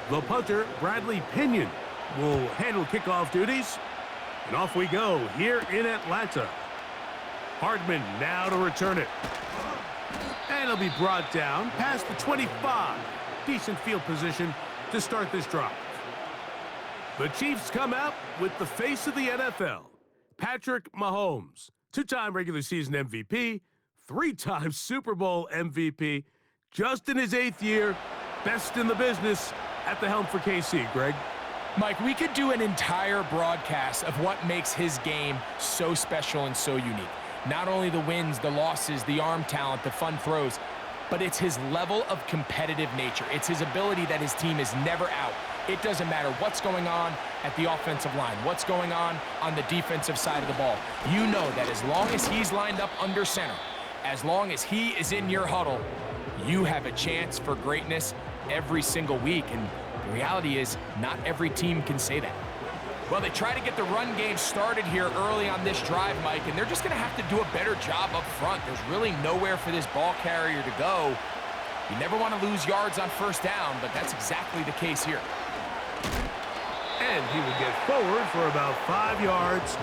The punter, Bradley Pinion, will handle kickoff duties. And off we go here in Atlanta. Hardman now to return it. And it'll be brought down past the 25. Decent field position to start this drive. The Chiefs come out with the face of the NFL, Patrick Mahomes, two-time regular season MVP, three-time Super Bowl MVP, just in his 8th year, best in the business at the helm for KC, Greg. Mike, we could do an entire broadcast of what makes his game so special and so unique. Not only the wins, the losses, the arm talent, the fun throws, but it's his level of competitive nature. It's his ability that his team is never out. It doesn't matter what's going on at the offensive line, what's going on the defensive side of the ball. You know that as long as he's lined up under center, as long as he is in your huddle, you have a chance for greatness every single week. And the reality is, not every team can say that. Well, they try to get the run game started here early on this drive, Mike, and they're just going to have to do a better job up front. There's really nowhere for this ball carrier to go. You never want to lose yards on first down, but that's exactly the case here. And he will get forward for about 5 yards.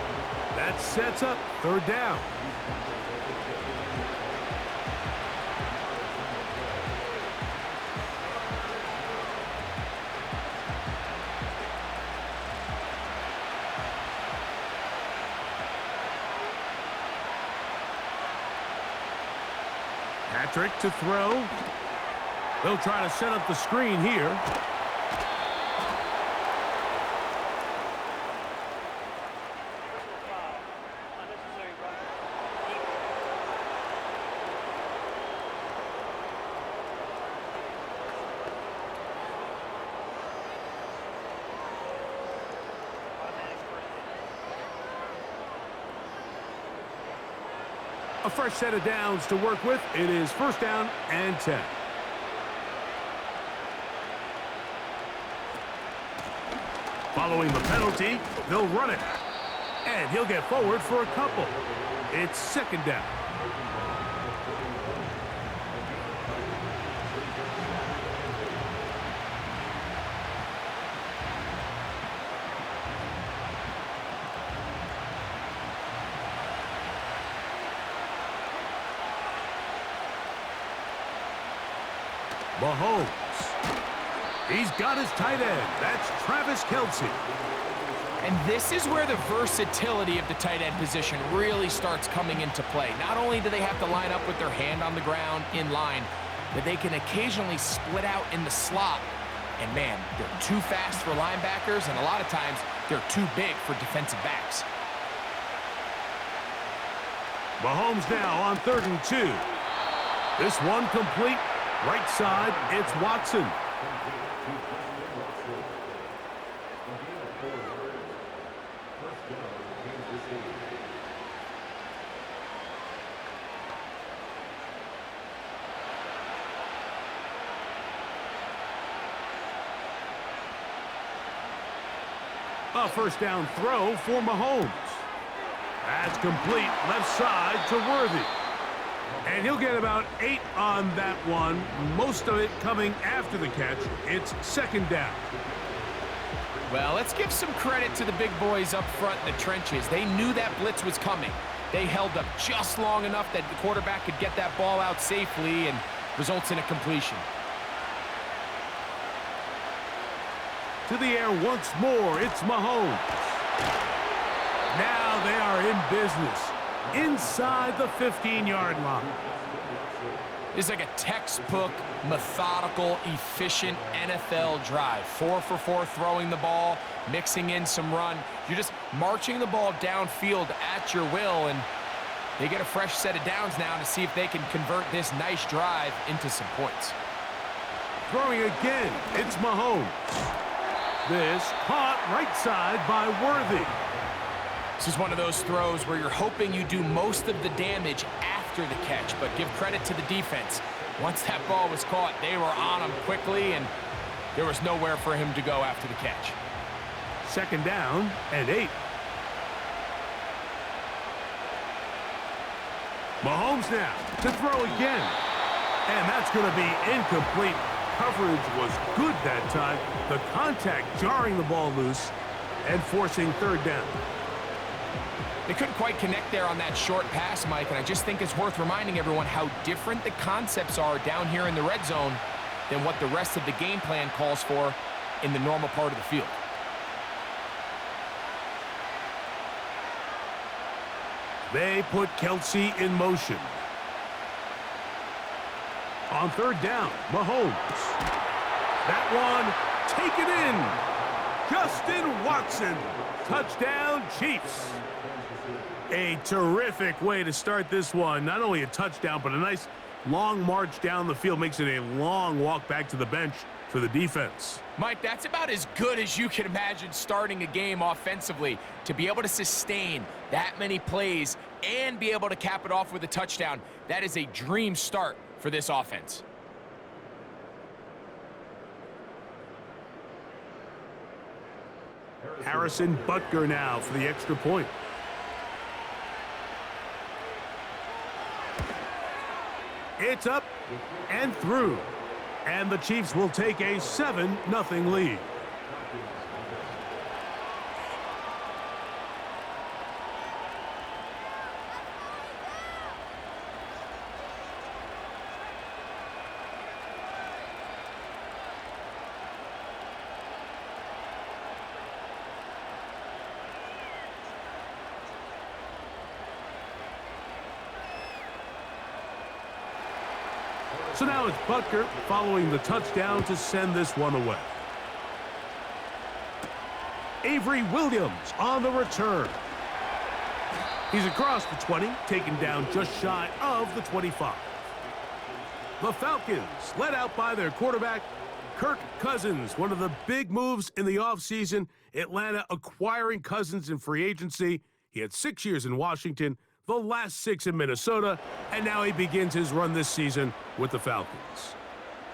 That sets up third down. Patrick to throw. They'll try to set up the screen here. A fresh set of downs to work with. It is first down and 10. Following the penalty, they'll run it. And he'll get forward for a couple. It's second down. Mahomes. He's got his tight end. That's Travis Kelce. And this is where the versatility of the tight end position really starts coming into play. Not only do they have to line up with their hand on the ground in line, but they can occasionally split out in the slot. And man, they're too fast for linebackers, and a lot of times they're too big for defensive backs. Mahomes now on 3rd and 2. This one complete. Right side, it's Watson. A first down throw for Mahomes. That's complete left side to Worthy. And he'll get about 8 on that one, most of it coming after the catch. It's second down. Well, let's give some credit to the big boys up front in the trenches. They knew that blitz was coming. They held up just long enough that the quarterback could get that ball out safely and results in a completion. To the air once more, it's Mahomes. Now they are in business. Inside the 15-yard line. It's like a textbook, methodical, efficient NFL drive. 4 for 4 throwing the ball, mixing in some run. You're just marching the ball downfield at your will, and they get a fresh set of downs now to see if they can convert this nice drive into some points. Throwing again, it's Mahomes. This caught right side by Worthy. This is one of those throws where you're hoping you do most of the damage after the catch, but give credit to the defense. Once that ball was caught, they were on him quickly, and there was nowhere for him to go after the catch. Second down and 8. Mahomes now to throw again. And that's going to be incomplete. coverage was good that time. The contact jarring the ball loose and forcing third down. They couldn't quite connect there on that short pass, Mike, and I just think it's worth reminding everyone how different the concepts are down here in the red zone than what the rest of the game plan calls for in the normal part of the field. They put Kelsey in motion. On third down, Mahomes. That one taken in. Justin Watson. Touchdown, Chiefs. A terrific way to start this one. Not only a touchdown, but a nice long march down the field. Makes it a long walk back to the bench for the defense. Mike, that's about as good as you can imagine starting a game offensively. To be able to sustain that many plays and be able to cap it off with a touchdown, that is a dream start for this offense. Harrison Butker now for the extra point. It's up and through. And the Chiefs will take a 7-0 lead. So now it's Butker following the touchdown to send this one away. Avery Williams on the return. He's across the 20, taken down just shy of the 25. The Falcons led out by their quarterback, Kirk Cousins. One of the big moves in the offseason, Atlanta acquiring Cousins in free agency. He had 6 years in Washington, the last 6 in Minnesota, and now he begins his run this season with the Falcons.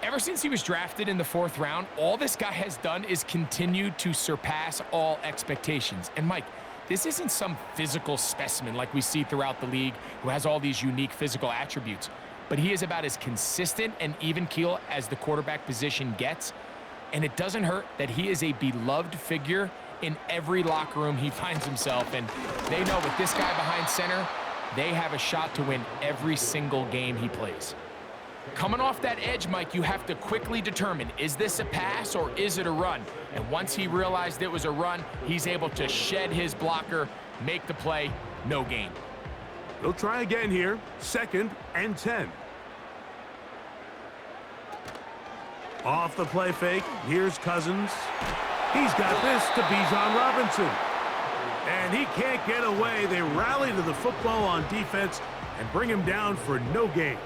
Ever since he was drafted in the 4th round, all this guy has done is continue to surpass all expectations. And Mike, this isn't some physical specimen like we see throughout the league who has all these unique physical attributes, but he is about as consistent and even keel as the quarterback position gets. And it doesn't hurt that he is a beloved figure in every locker room he finds himself in. They know with this guy behind center, they have a shot to win every single game he plays. Coming off that edge, Mike, you have to quickly determine, is this a pass or is it a run? And once he realized it was a run, he's able to shed his blocker, make the play, no gain. They'll try again here, 2nd and 10. Off the play fake, here's Cousins. He's got this to Bijan Robinson. And he can't get away. They rally to the football on defense and bring him down for no gain.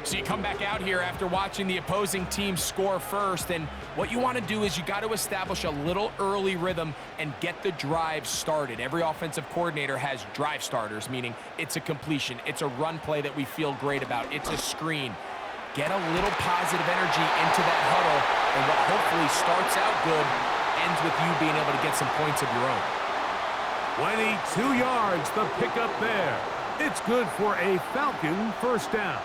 So you come back out here after watching the opposing team score first, and what you want to do is you got to establish a little early rhythm and get the drive started. Every offensive coordinator has drive starters, meaning it's a completion, it's a run play that we feel great about, it's a screen. Get a little positive energy into that huddle, and what hopefully starts out good ends with you being able to get some points of your own. 22 yards, the pickup there. It's good for a Falcon first down.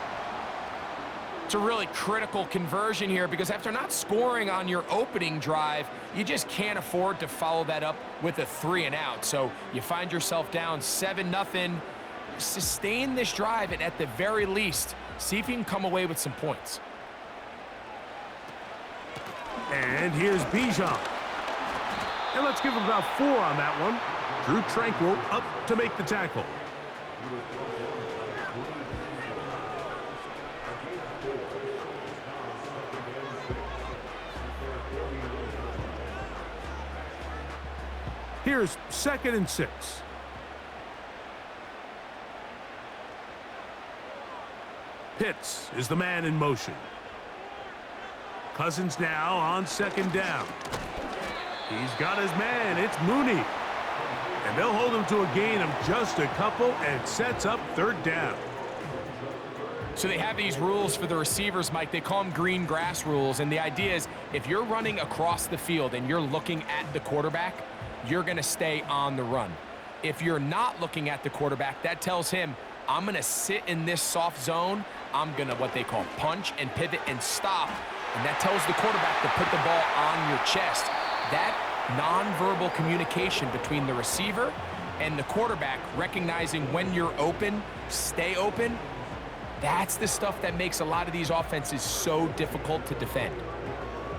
It's a really critical conversion here because after not scoring on your opening drive, you just can't afford to follow that up with a 3 and out. So you find yourself down 7-0. Sustain this drive and at the very least, see if you can come away with some points. And here's Bijan. And let's give him about 4 on that one. Drew Tranquil up to make the tackle. Here's 2nd and 6. Pitts is the man in motion. Cousins now on 2nd down. He's got his man. It's Mooney. And they'll hold him to a gain of just a couple, and it sets up 3rd down. So they have these rules for the receivers, Mike. They call them green grass rules. And the idea is if you're running across the field and you're looking at the quarterback, you're going to stay on the run. If you're not looking at the quarterback, that tells him I'm going to sit in this soft zone. I'm going to what they call punch and pivot and stop. And that tells the quarterback to put the ball on your chest. That nonverbal communication between the receiver and the quarterback, recognizing when you're open, stay open, that's the stuff that makes a lot of these offenses so difficult to defend.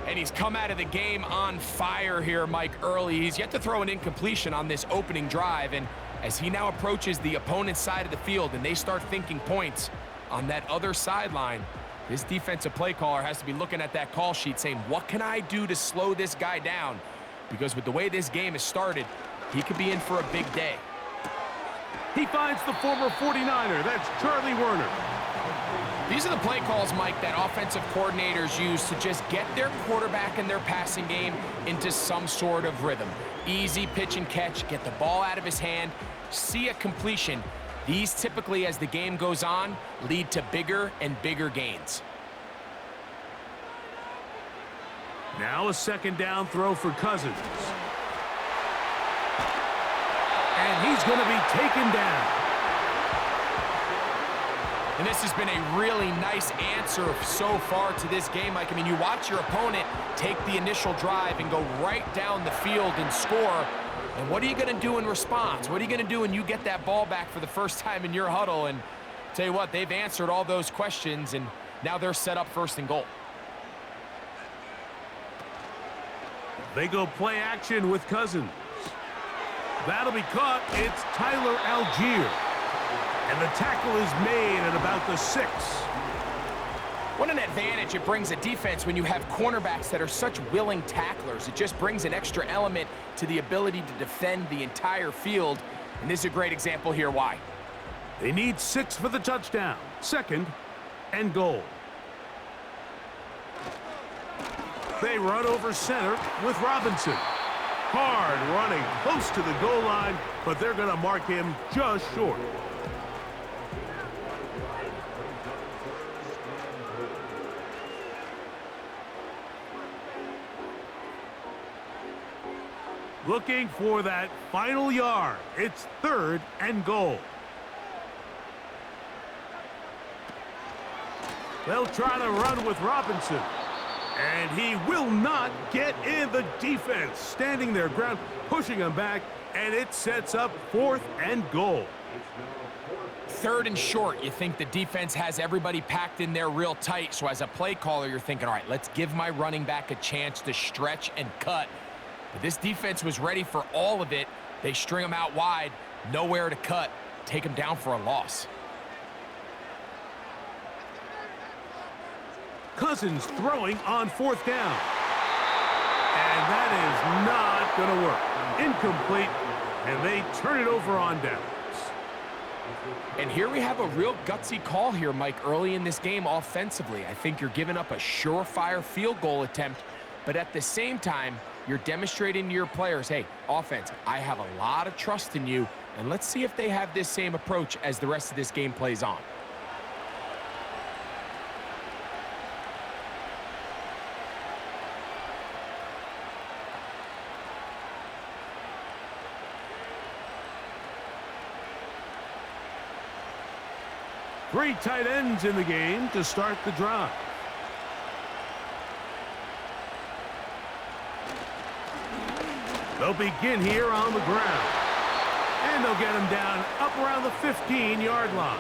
And he's come out of the game on fire here, Mike, early. He's yet to throw an incompletion on this opening drive. And as he now approaches the opponent's side of the field and they start thinking points on that other sideline, this defensive play caller has to be looking at that call sheet saying, what can I do to slow this guy down? Because with the way this game has started, he could be in for a big day. He finds the former 49er. That's Charlie Werner. These are the play calls, Mike, that offensive coordinators use to just get their quarterback and their passing game into some sort of rhythm. Easy pitch and catch, get the ball out of his hand, see a completion. These typically, as the game goes on, lead to bigger and bigger gains. Now a second down throw for Cousins. And he's going to be taken down. And this has been a really nice answer so far to this game, Mike. I mean, you watch your opponent take the initial drive and go right down the field and score. And what are you going to do in response? What are you going to do when you get that ball back for the first time in your huddle? And tell you what, they've answered all those questions, and now they're set up first and goal. They go play action with Cousins. That'll be caught. It's Tyler Algier. And the tackle is made at about the 6. What an advantage it brings a defense when you have cornerbacks that are such willing tacklers. It just brings an extra element to the ability to defend the entire field. And this is a great example here why. They need 6 for the touchdown. Second and goal. They run over center with Robinson. Hard running close to the goal line, but they're going to mark him just short. Looking for that final yard. It's third and goal. They'll try to run with Robinson. And he will not get in. The defense standing their ground, pushing him back, and it sets up fourth and goal. Third and short, you think the defense has everybody packed in there real tight. So as a play caller, you're thinking, all right, let's give my running back a chance to stretch and cut. But this defense was ready for all of it. They string him out wide, nowhere to cut, take him down for a loss. Cousins throwing on fourth down. And that is not going to work. Incomplete, and they turn it over on downs. And here we have a real gutsy call here, Mike, early in this game offensively. I think you're giving up a surefire field goal attempt, but at the same time, you're demonstrating to your players, hey, offense, I have a lot of trust in you, and let's see if they have this same approach as the rest of this game plays on. Three tight ends in the game to start the drive. They'll begin here on the ground. And they'll get him down up around the 15-yard line.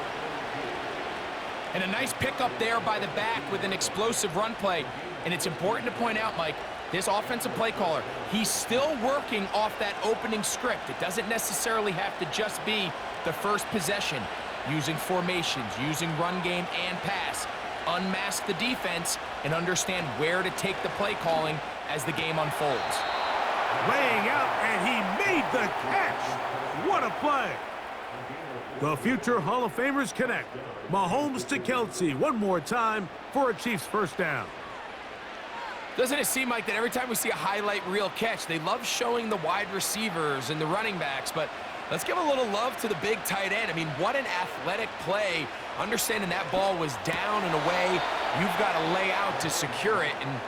And a nice pickup there by the back with an explosive run play. And it's important to point out, Mike, this offensive play caller, he's still working off that opening script. It doesn't necessarily have to just be the first possession. Using formations, using run game and pass. Unmask the defense and understand where to take the play calling as the game unfolds. Laying out, and he made the catch. What a play. The future Hall of Famers connect. Mahomes to Kelsey one more time for a Chiefs first down. Doesn't it seem like that every time we see a highlight reel catch, they love showing the wide receivers and the running backs, but let's give a little love to the big tight end. I mean, what an athletic play. Understanding that ball was down and away, you've got to lay out to secure it. And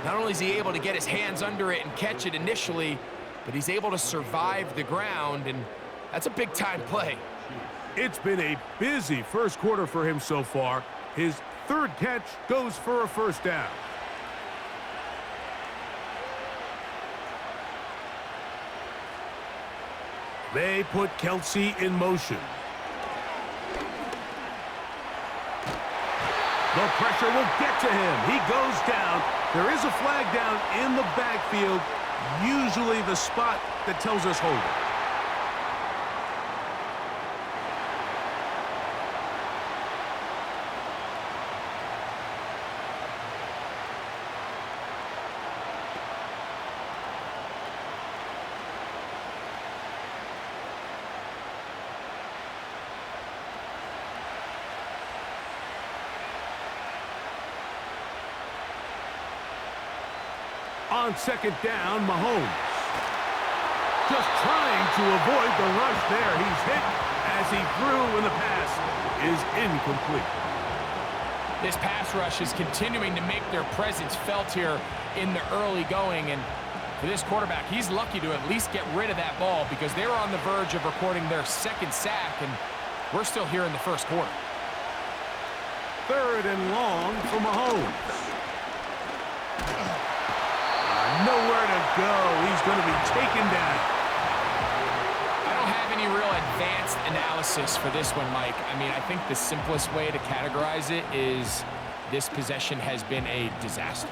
not only is he able to get his hands under it and catch it initially, but he's able to survive the ground, and that's a big-time play. It's been a busy first quarter for him so far. His third catch goes for a first down. They put Kelsey in motion. The pressure will get to him. He goes down. There is a flag down in the backfield, usually the spot that tells us hold it. On second down, Mahomes. Just trying to avoid the rush there. He's hit as he threw, and the pass is incomplete. This pass rush is continuing to make their presence felt here in the early going. And for this quarterback, he's lucky to at least get rid of that ball because they were on the verge of recording their second sack, and we're still here in the first quarter. Third and long for Mahomes. Nowhere to go. He's going to be taken down. I don't have any real advanced analysis for this one, Mike. I mean, I think the simplest way to categorize it is this possession has been a disaster.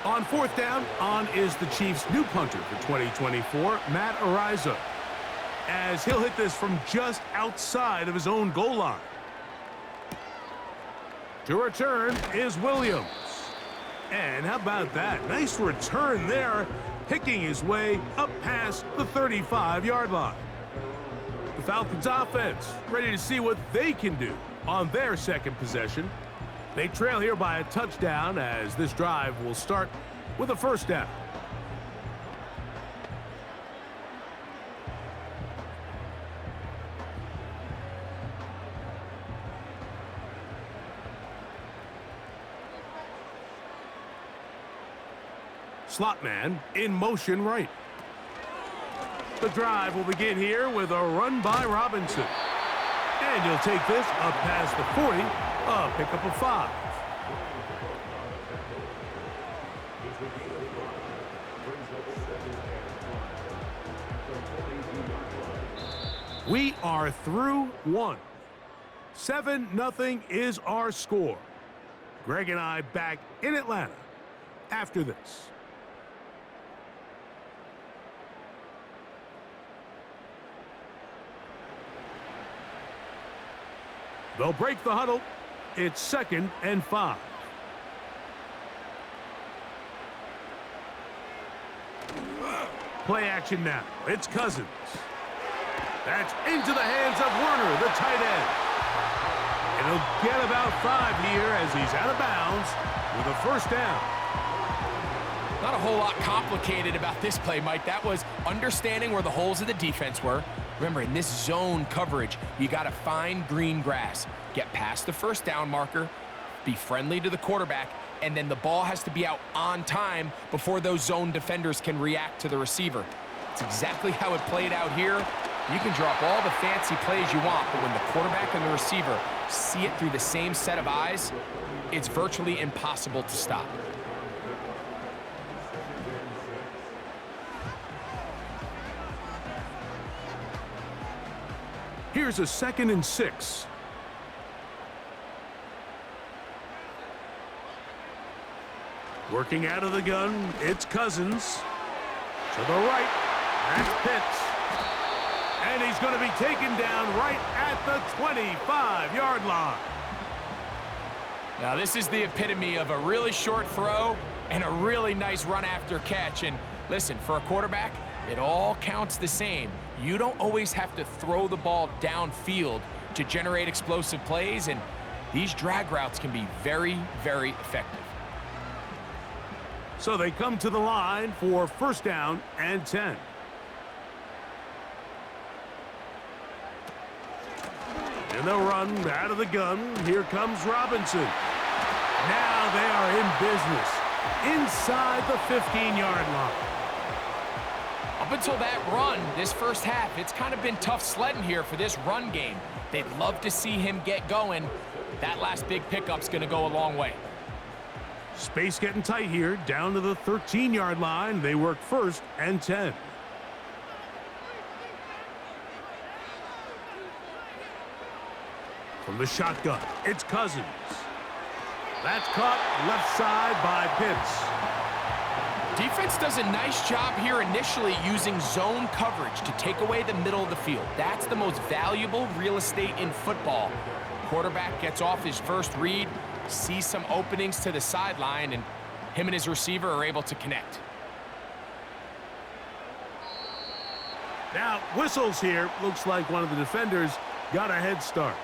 On fourth down, on is the Chiefs' new punter for 2024, Matt Ariza, as he'll hit this from just outside of his own goal line. To return is Williams. And how about that? Nice return there, picking his way up past the 35-yard line. The Falcons offense ready to see what they can do on their second possession. They trail here by a touchdown as this drive will start with a first down. Slot man in motion right. The drive will begin here with a run by Robinson. And he'll take this up past the 40, a pickup of 5. We are through one. 7-0 is our score. Greg and I back in Atlanta after this. They'll break the huddle. It's 2nd and 5. Play action now. It's Cousins. That's into the hands of Werner, the tight end. And he'll get about 5 here as he's out of bounds with a first down. Not a whole lot complicated about this play, Mike. That was understanding where the holes of the defense were. Remember, in this zone coverage, you got to find green grass, get past the first down marker, be friendly to the quarterback, and then the ball has to be out on time before those zone defenders can react to the receiver. It's exactly how it played out here. You can drop all the fancy plays you want, but when the quarterback and the receiver see it through the same set of eyes, it's virtually impossible to stop. Here's a 2nd and 6. Working out of the gun, it's Cousins. To the right, that's Pitts. And he's going to be taken down right at the 25-yard line. Now, this is the epitome of a really short throw and a really nice run after catch. And listen, for a quarterback, it all counts the same. You don't always have to throw the ball downfield to generate explosive plays, and these drag routes can be very, very effective. So they come to the line for first down and 10. And they'll run out of the gun. Here comes Robinson. Now they are in business inside the 15-yard line. Up until that run, this first half, it's kind of been tough sledding here for this run game. They'd love to see him get going. That last big pickup's going to go a long way. Space getting tight here, down to the 13-yard line. They work first and 10. From the shotgun, it's Cousins. That's caught left side by Pitts. Defense does a nice job here initially using zone coverage to take away the middle of the field. That's the most valuable real estate in football. Quarterback gets off his first read, sees some openings to the sideline, and him and his receiver are able to connect. Now, whistles here. Looks like one of the defenders got a head start.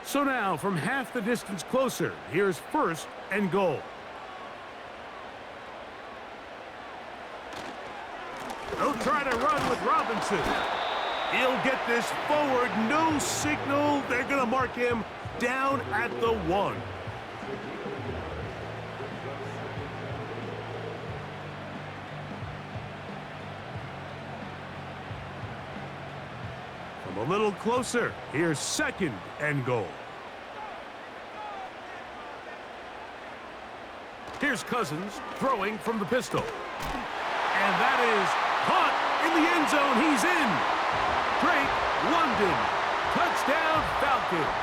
So now, from half the distance closer, here's first and goal. They'll try to run with Robinson. He'll get this forward. No signal. They're going to mark him down at the 1. From a little closer, here's second and goal. Here's Cousins throwing from the pistol. And that is caught in the end zone. He's in. Drake London. Touchdown Falcons.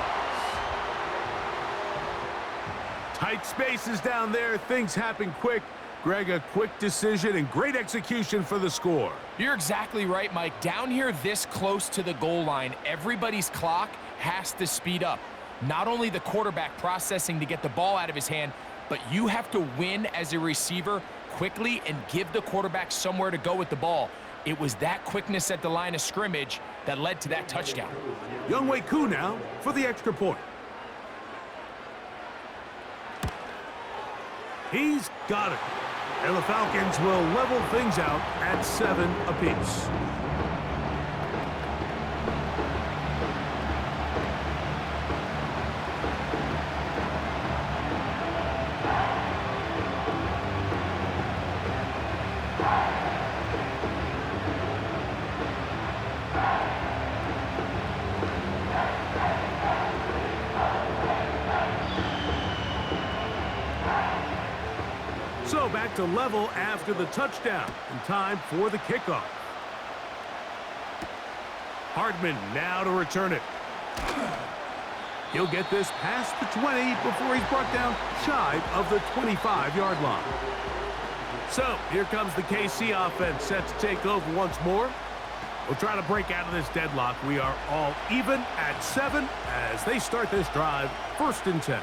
Tight spaces down there. Things happen quick. Greg, a quick decision and great execution for the score. You're exactly right, Mike. Down here this close to the goal line, everybody's clock has to speed up. Not only the quarterback processing to get the ball out of his hand, but you have to win as a receiver quickly and give the quarterback somewhere to go with the ball. It was that quickness at the line of scrimmage that led to that touchdown. Younghoe Koo now for the extra point. He's got it. And the Falcons will level things out at 7 apiece. So back to level after the touchdown, and time for the kickoff. Hardman now to return it. He'll get this past the 20 before he's brought down shy of the 25-yard line. So here comes the KC offense set to take over once more. We'll try to break out of this deadlock. We are all even at 7 as they start this drive, first and 10.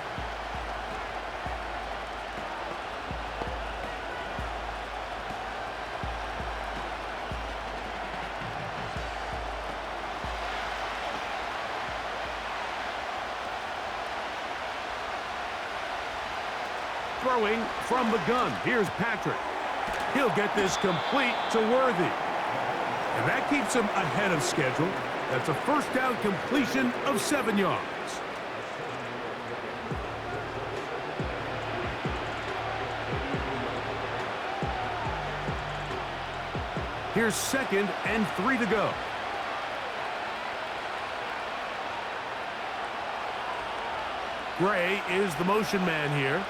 Throwing from the gun. Here's Patrick. He'll get this complete to Worthy. And that keeps him ahead of schedule. That's a first down completion of 7 yards. Here's second and 3 to go. Gray is the motion man here.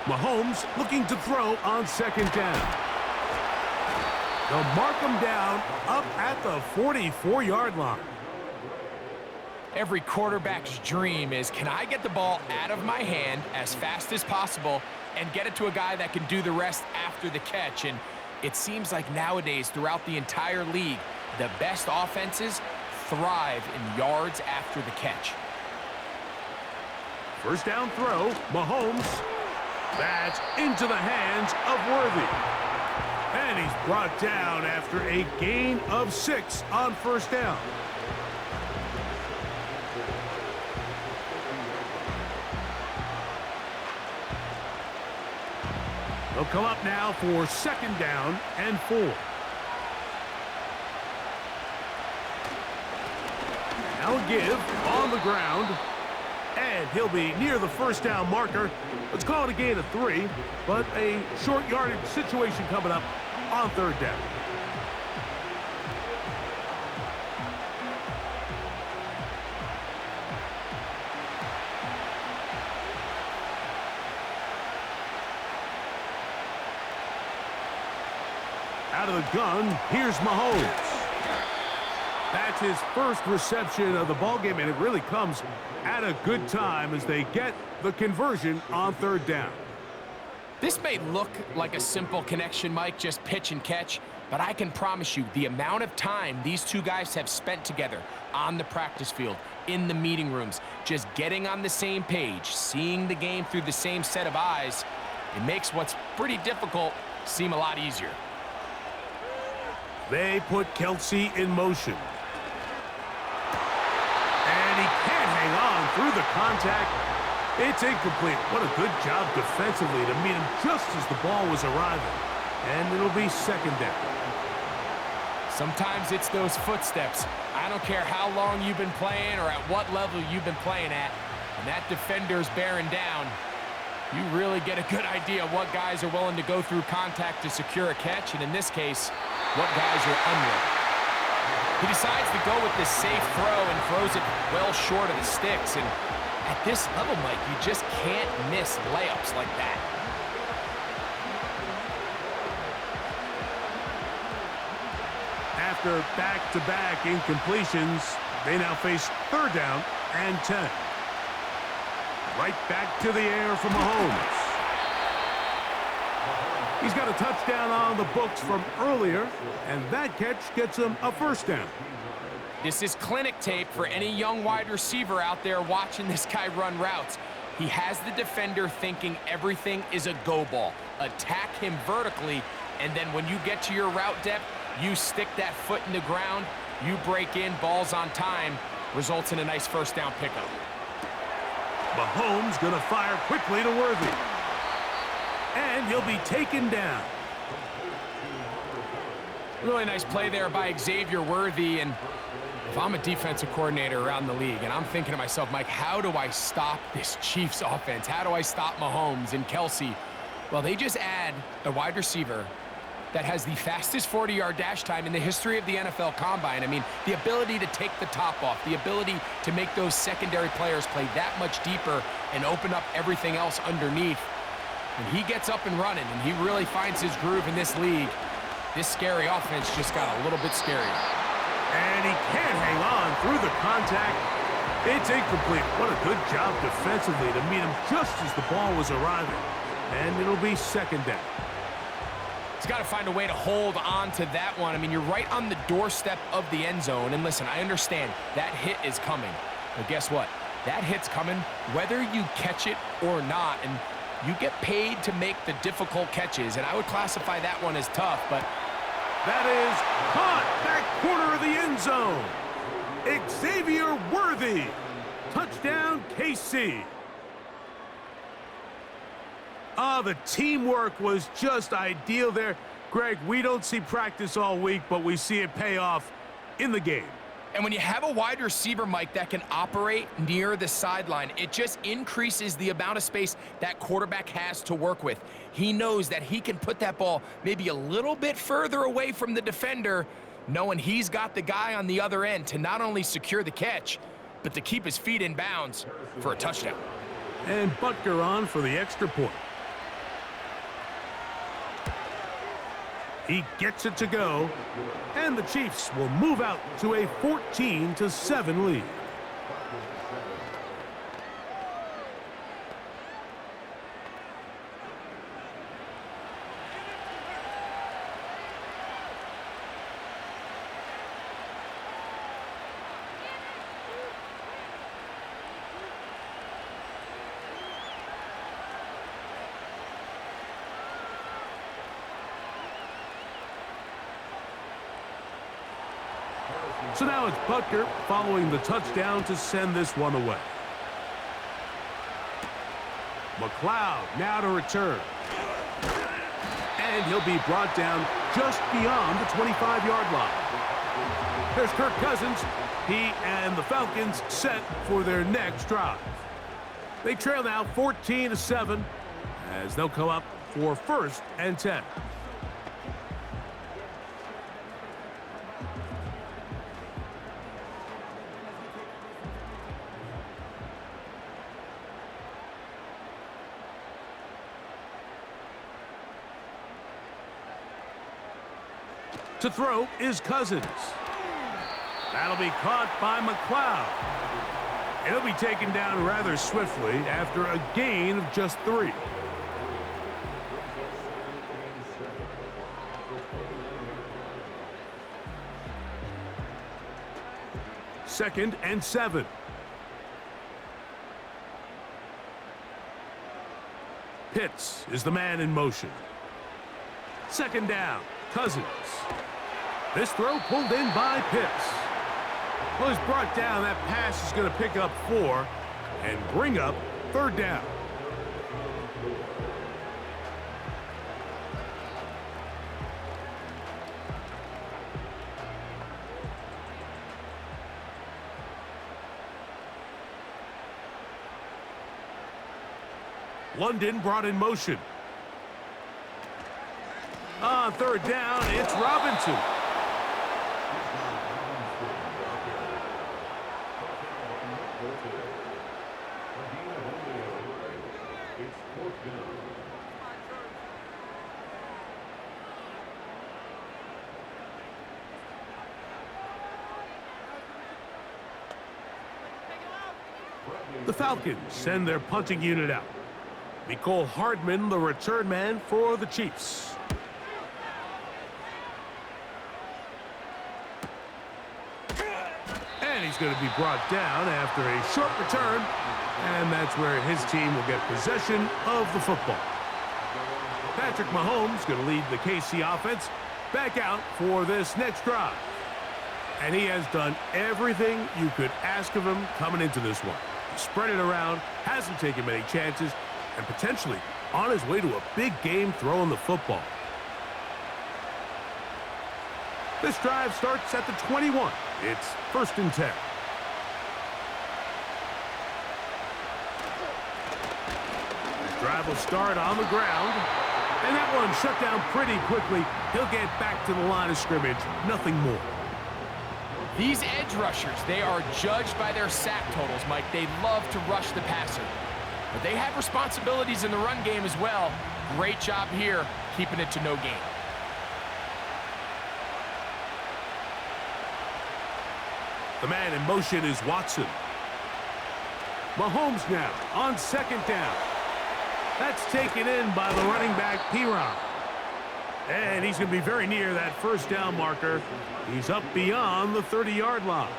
Mahomes looking to throw on second down. They'll mark him down up at the 44-yard line. Every quarterback's dream is, can I get the ball out of my hand as fast as possible and get it to a guy that can do the rest after the catch? And it seems like nowadays throughout the entire league, the best offenses thrive in yards after the catch. First down throw, Mahomes. That's into the hands of Worthy. And he's brought down after a gain of 6 on first down. They'll come up now for second down and 4. Now a give on the ground. And he'll be near the first down marker. Let's call it a gain of 3, but a short yardage situation coming up on third down. Out of the gun, here's Mahomes. That's his first reception of the ballgame, and it really comes at a good time as they get the conversion on third down. This may look like a simple connection, Mike, just pitch and catch, but I can promise you the amount of time these two guys have spent together on the practice field, in the meeting rooms, just getting on the same page, seeing the game through the same set of eyes, it makes what's pretty difficult seem a lot easier. They put Kelsey in motion. And he can't hang on through the contact. It's incomplete. What a good job defensively to meet him just as the ball was arriving. And it'll be second down. Sometimes it's those footsteps. I don't care how long you've been playing or at what level you've been playing at. When that defender's bearing down, you really get a good idea of what guys are willing to go through contact to secure a catch, and in this case, what guys are unwilling. He decides to go with this safe throw and throws it well short of the sticks, and at this level, Mike, you just can't miss layups like that. After back-to-back incompletions, they now face third down and 10. Right back to the air for Mahomes. He's got a touchdown on the books from earlier, and that catch gets him a first down. This is clinic tape for any young wide receiver out there watching this guy run routes. He has the defender thinking everything is a go ball. Attack him vertically, and then when you get to your route depth, you stick that foot in the ground, you break in, balls on time, results in a nice first down pickup. Mahomes going to fire quickly to Worthy. And he'll be taken down. Really nice play there by Xavier Worthy, and if I'm a defensive coordinator around the league, and I'm thinking to myself, Mike, how do I stop this Chiefs offense? How do I stop Mahomes and Kelsey? Well, they just add a wide receiver that has the fastest 40-yard dash time in the history of the NFL Combine. I mean, the ability to take the top off, the ability to make those secondary players play that much deeper and open up everything else underneath. When he gets up and running and he really finds his groove in this league, this scary offense just got a little bit scarier. And he can't hang on through the contact. It's incomplete. What a good job defensively to meet him just as the ball was arriving. And it'll be second down. He's got to find a way to hold on to that one. I mean, you're right on the doorstep of the end zone. And listen, I understand that hit is coming. But guess what? That hit's coming whether you catch it or not. And you get paid to make the difficult catches. And I would classify that one as tough, but that is caught back corner of the end zone. Xavier Worthy. Touchdown, KC. The teamwork was just ideal there. Greg, we don't see practice all week, but we see it pay off in the game. And when you have a wide receiver, Mike, that can operate near the sideline, it just increases the amount of space that quarterback has to work with. He knows that he can put that ball maybe a little bit further away from the defender, knowing he's got the guy on the other end to not only secure the catch, but to keep his feet in bounds for a touchdown. And Butker on for the extra point. He gets it to go, and the Chiefs will move out to a 14-7 lead. So now it's Butker following the touchdown to send this one away. McLeod now to return. And he'll be brought down just beyond the 25-yard line. There's Kirk Cousins. He and the Falcons set for their next drive. They trail now 14-7 as they'll come up for 1st and 10. To throw is Cousins. That'll be caught by McLeod. He'll be taken down rather swiftly after a gain of just 3. Second and 7. Pitts is the man in motion. Second down, Cousins. This throw pulled in by Pitts. Well, he's brought down. That pass is going to pick up 4 and bring up 3rd down. London brought in motion. On 3rd down, it's Robinson. The Falcons send their punting unit out. Nicole Hardman, the return man for the Chiefs. And he's going to be brought down after a short return. And that's where his team will get possession of the football. Patrick Mahomes going to lead the KC offense back out for this next drive. And he has done everything you could ask of him coming into this one. Spread it around, hasn't taken many chances, and potentially on his way to a big game throwing the football. This drive starts at the 21. It's 1st and 10. The drive will start on the ground, and that one shut down pretty quickly. He'll get back to the line of scrimmage, nothing more. These edge rushers, they are judged by their sack totals, Mike. They love to rush the passer. But they have responsibilities in the run game as well. Great job here, keeping it to no gain. The man in motion is Watson. Mahomes now on 2nd down. That's taken in by the running back, Piron. And he's going to be very near that 1st down marker. He's up beyond the 30-yard line.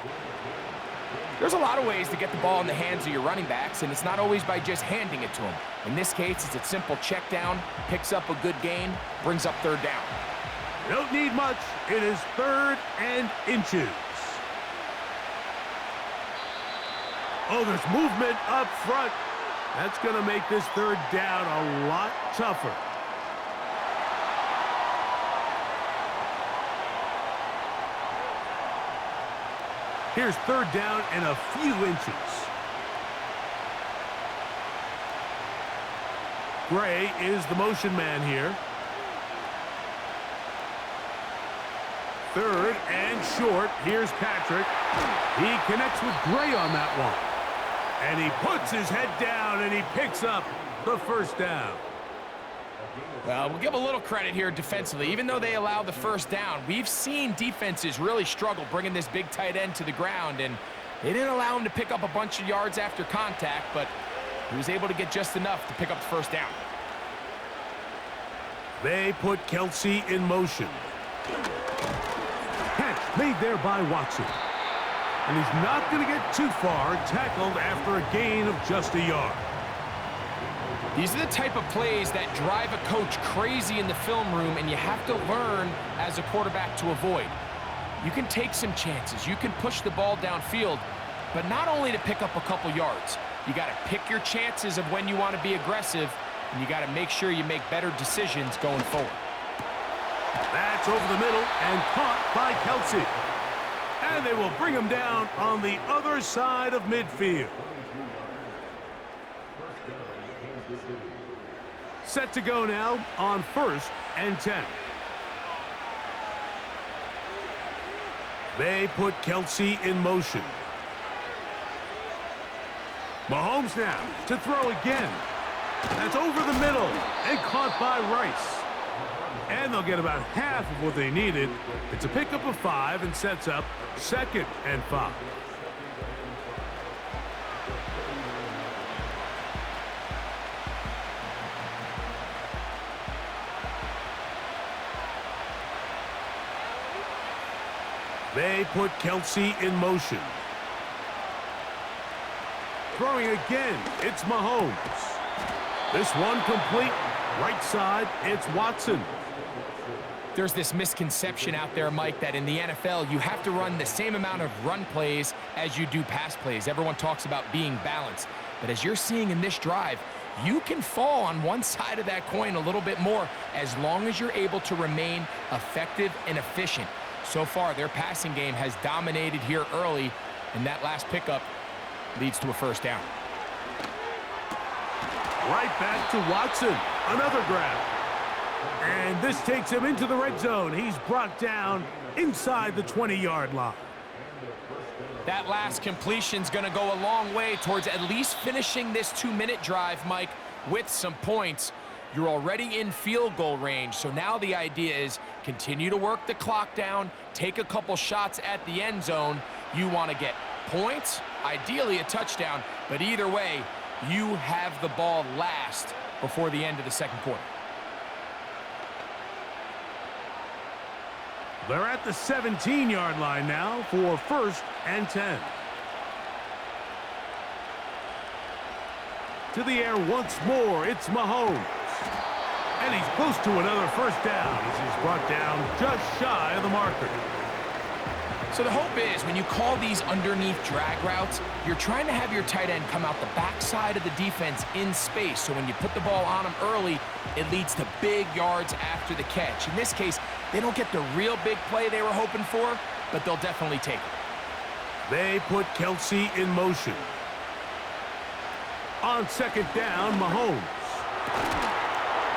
There's a lot of ways to get the ball in the hands of your running backs, and it's not always by just handing it to them. In this case, it's a simple check down, picks up a good gain, brings up 3rd down. Don't need much. It is 3rd and inches. Oh, there's movement up front. That's going to make this 3rd down a lot tougher. Here's 3rd down and a few inches. Gray is the motion man here. 3rd and short. Here's Patrick. He connects with Gray on that one. And he puts his head down and he picks up the 1st down. Well, we'll give a little credit here defensively. Even though they allowed the 1st down, we've seen defenses really struggle bringing this big tight end to the ground, and they didn't allow him to pick up a bunch of yards after contact, but he was able to get just enough to pick up the 1st down. They put Kelsey in motion. Catch made there by Watson. And he's not going to get too far, tackled after a gain of just a yard. These are the type of plays that drive a coach crazy in the film room, and you have to learn as a quarterback to avoid. You can take some chances. You can push the ball downfield, but not only to pick up a couple yards. You got to pick your chances of when you want to be aggressive, and you got to make sure you make better decisions going forward. That's over the middle and caught by Kelsey. And they will bring him down on the other side of midfield. Set to go now on 1st and 10. They put Kelsey in motion. Mahomes now to throw again. That's over the middle and caught by Rice. And they'll get about half of what they needed. It's a pickup of 5 and sets up 2nd and 5. They put Kelsey in motion. Throwing again, it's Mahomes. This one complete. Right side, it's Watson. There's this misconception out there, Mike, that in the NFL, you have to run the same amount of run plays as you do pass plays. Everyone talks about being balanced. But as you're seeing in this drive, you can fall on one side of that coin a little bit more as long as you're able to remain effective and efficient. So far, their passing game has dominated here early, and that last pickup leads to a 1st down. Right back to Watson. Another grab. And this takes him into the red zone. He's brought down inside the 20-yard line. That last completion's going to go a long way towards at least finishing this 2-minute drive, Mike, with some points. You're already in field goal range, so now the idea is continue to work the clock down, take a couple shots at the end zone. You want to get points, ideally a touchdown, but either way, you have the ball last before the end of the 2nd quarter. They're at the 17-yard line now for 1st and 10. To the air once more, it's Mahomes. And he's close to another 1st down as he's brought down just shy of the marker. So the hope is when you call these underneath drag routes, you're trying to have your tight end come out the backside of the defense in space. So when you put the ball on him early, it leads to big yards after the catch. In this case, they don't get the real big play they were hoping for, but they'll definitely take it. They put Kelsey in motion. On 2nd down, Mahomes.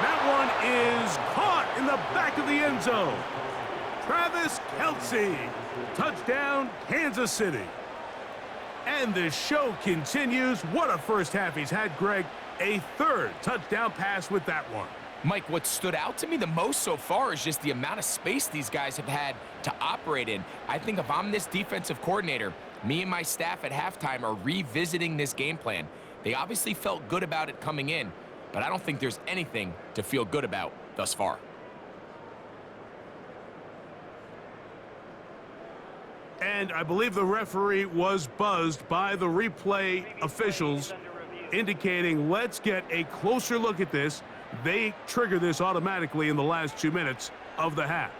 That one is caught in the back of the end zone. Travis Kelsey. Touchdown, Kansas City. And the show continues. What a 1st half he's had, Greg. A 3rd touchdown pass with that one. Mike, what stood out to me the most so far is just the amount of space these guys have had to operate in. I think if I'm this defensive coordinator, me and my staff at halftime are revisiting this game plan. They obviously felt good about it coming in, but I don't think there's anything to feel good about thus far. And I believe the referee was buzzed by the replay officials, indicating let's get a closer look at this. They trigger this automatically in the last 2 minutes of the half.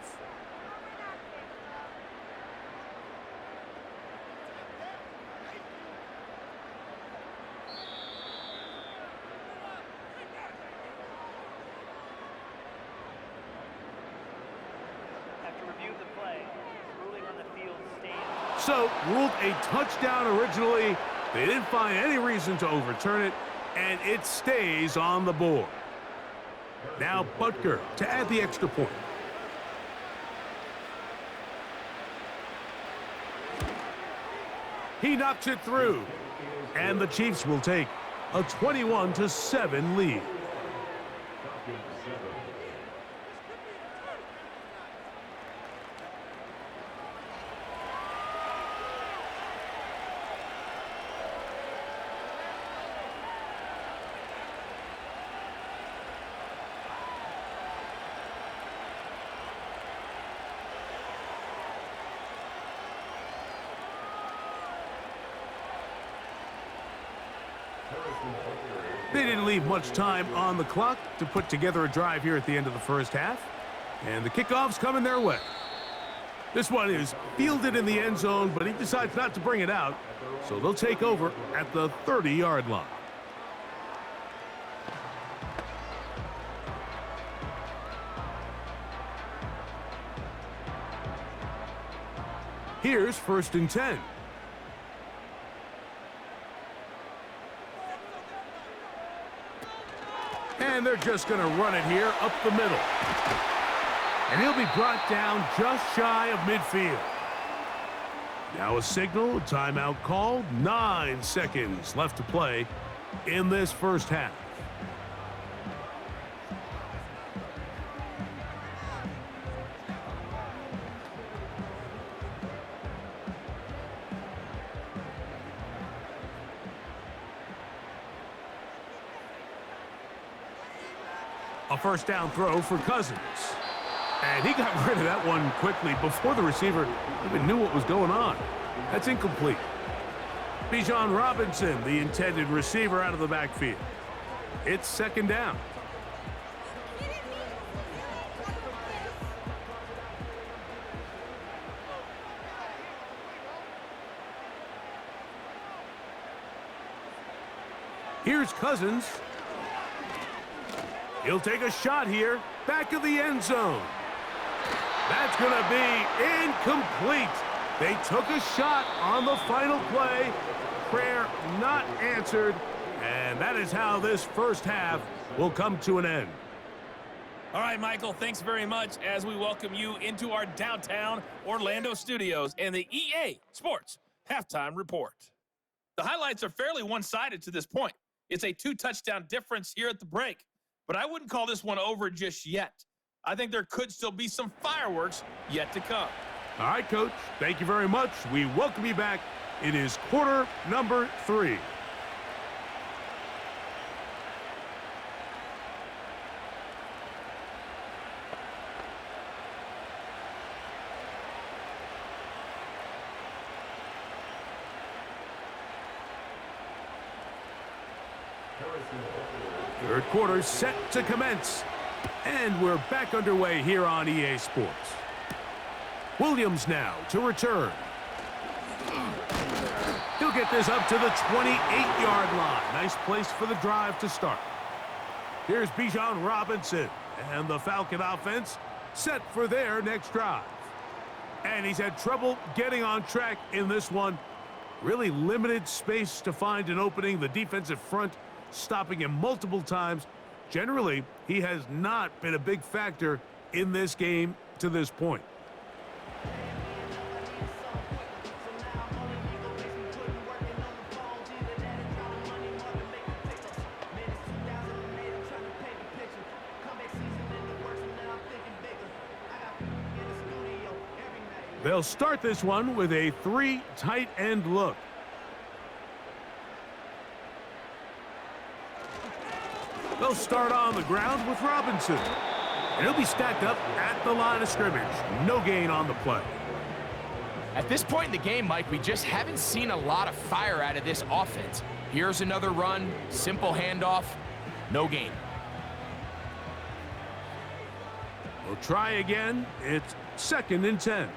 So, ruled a touchdown originally. They didn't find any reason to overturn it, and it stays on the board. Now Butker to add the extra point. He knocks it through, and the Chiefs will take a 21-7 lead. They didn't leave much time on the clock to put together a drive here at the end of the 1st half. And the kickoff's coming their way. This one is fielded in the end zone, but he decides not to bring it out. So they'll take over at the 30-yard line. Here's 1st and 10. And they're just going to run it here up the middle. And he'll be brought down just shy of midfield. Now a signal, timeout called. 9 seconds left to play in this first half. A first down throw for Cousins. And he got rid of that one quickly before the receiver even knew what was going on. That's incomplete. Bijan Robinson, the intended receiver, out of the backfield. It's 2nd down. Here's Cousins. He'll take a shot here, back of the end zone. That's going to be incomplete. They took a shot on the final play. Prayer not answered, and that is how this first half will come to an end. All right, Michael, thanks very much as we welcome you into our downtown Orlando studios and the EA Sports Halftime Report. The highlights are fairly one-sided to this point. It's a 2-touchdown difference here at the break. But I wouldn't call this one over just yet. I think there could still be some fireworks yet to come. All right, Coach. Thank you very much. We welcome you back. It is quarter number 3. Third quarter set to commence. And we're back underway here on EA Sports. Williams now to return. He'll get this up to the 28-yard line. Nice place for the drive to start. Here's Bijan Robinson and the Falcon offense set for their next drive. And he's had trouble getting on track in this one. Really limited space to find an opening. The defensive front stopping him multiple times. Generally, he has not been a big factor in this game to this point. They'll start this one with a 3 tight end look. They'll start on the ground with Robinson. And he'll be stacked up at the line of scrimmage. No gain on the play. At this point in the game, Mike, we just haven't seen a lot of fire out of this offense. Here's another run, simple handoff, no gain. We'll try again. It's 2nd and 10.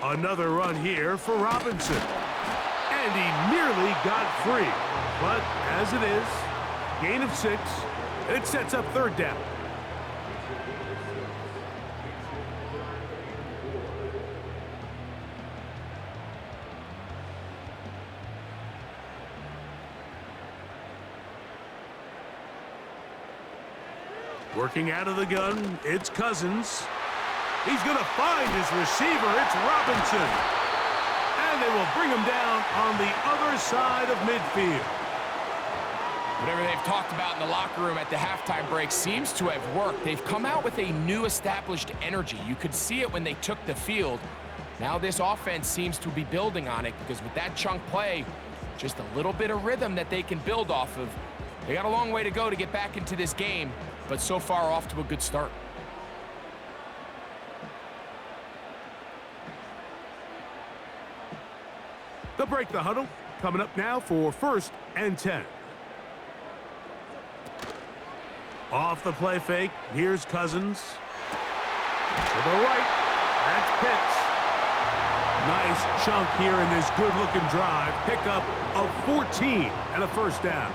Another run here for Robinson. And he nearly got free. But as it is, gain of 6. It sets up 3rd down. Working out of the gun, it's Cousins. He's going to find his receiver. It's Robinson. And they will bring him down on the other side of midfield. Whatever they've talked about in the locker room at the halftime break seems to have worked. They've come out with a new established energy. You could see it when they took the field. Now this offense seems to be building on it because with that chunk play, just a little bit of rhythm that they can build off of. They got a long way to go to get back into this game, but so far off to a good start. They'll break the huddle. Coming up now for 1st and 10. Off the play fake, here's Cousins. To the right, that's Pitts. Nice chunk here in this good-looking drive. Pickup of 14 and a first down.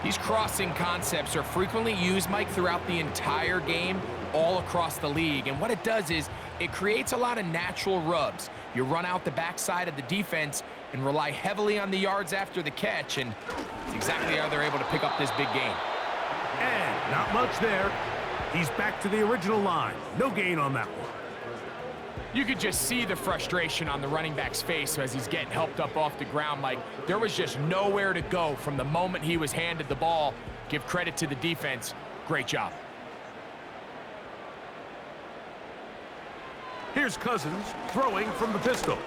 These crossing concepts are frequently used, Mike, throughout the entire game, all across the league. And what it does is it creates a lot of natural rubs. You run out the backside of the defense and rely heavily on the yards after the catch, and it's exactly how they're able to pick up this big gain. And not much there. He's back to the original line. No gain on that one. You could just see the frustration on the running back's face as he's getting helped up off the ground, Mike. There was just nowhere to go from the moment he was handed the ball. Give credit to the defense. Great job. Here's Cousins throwing from the pistol.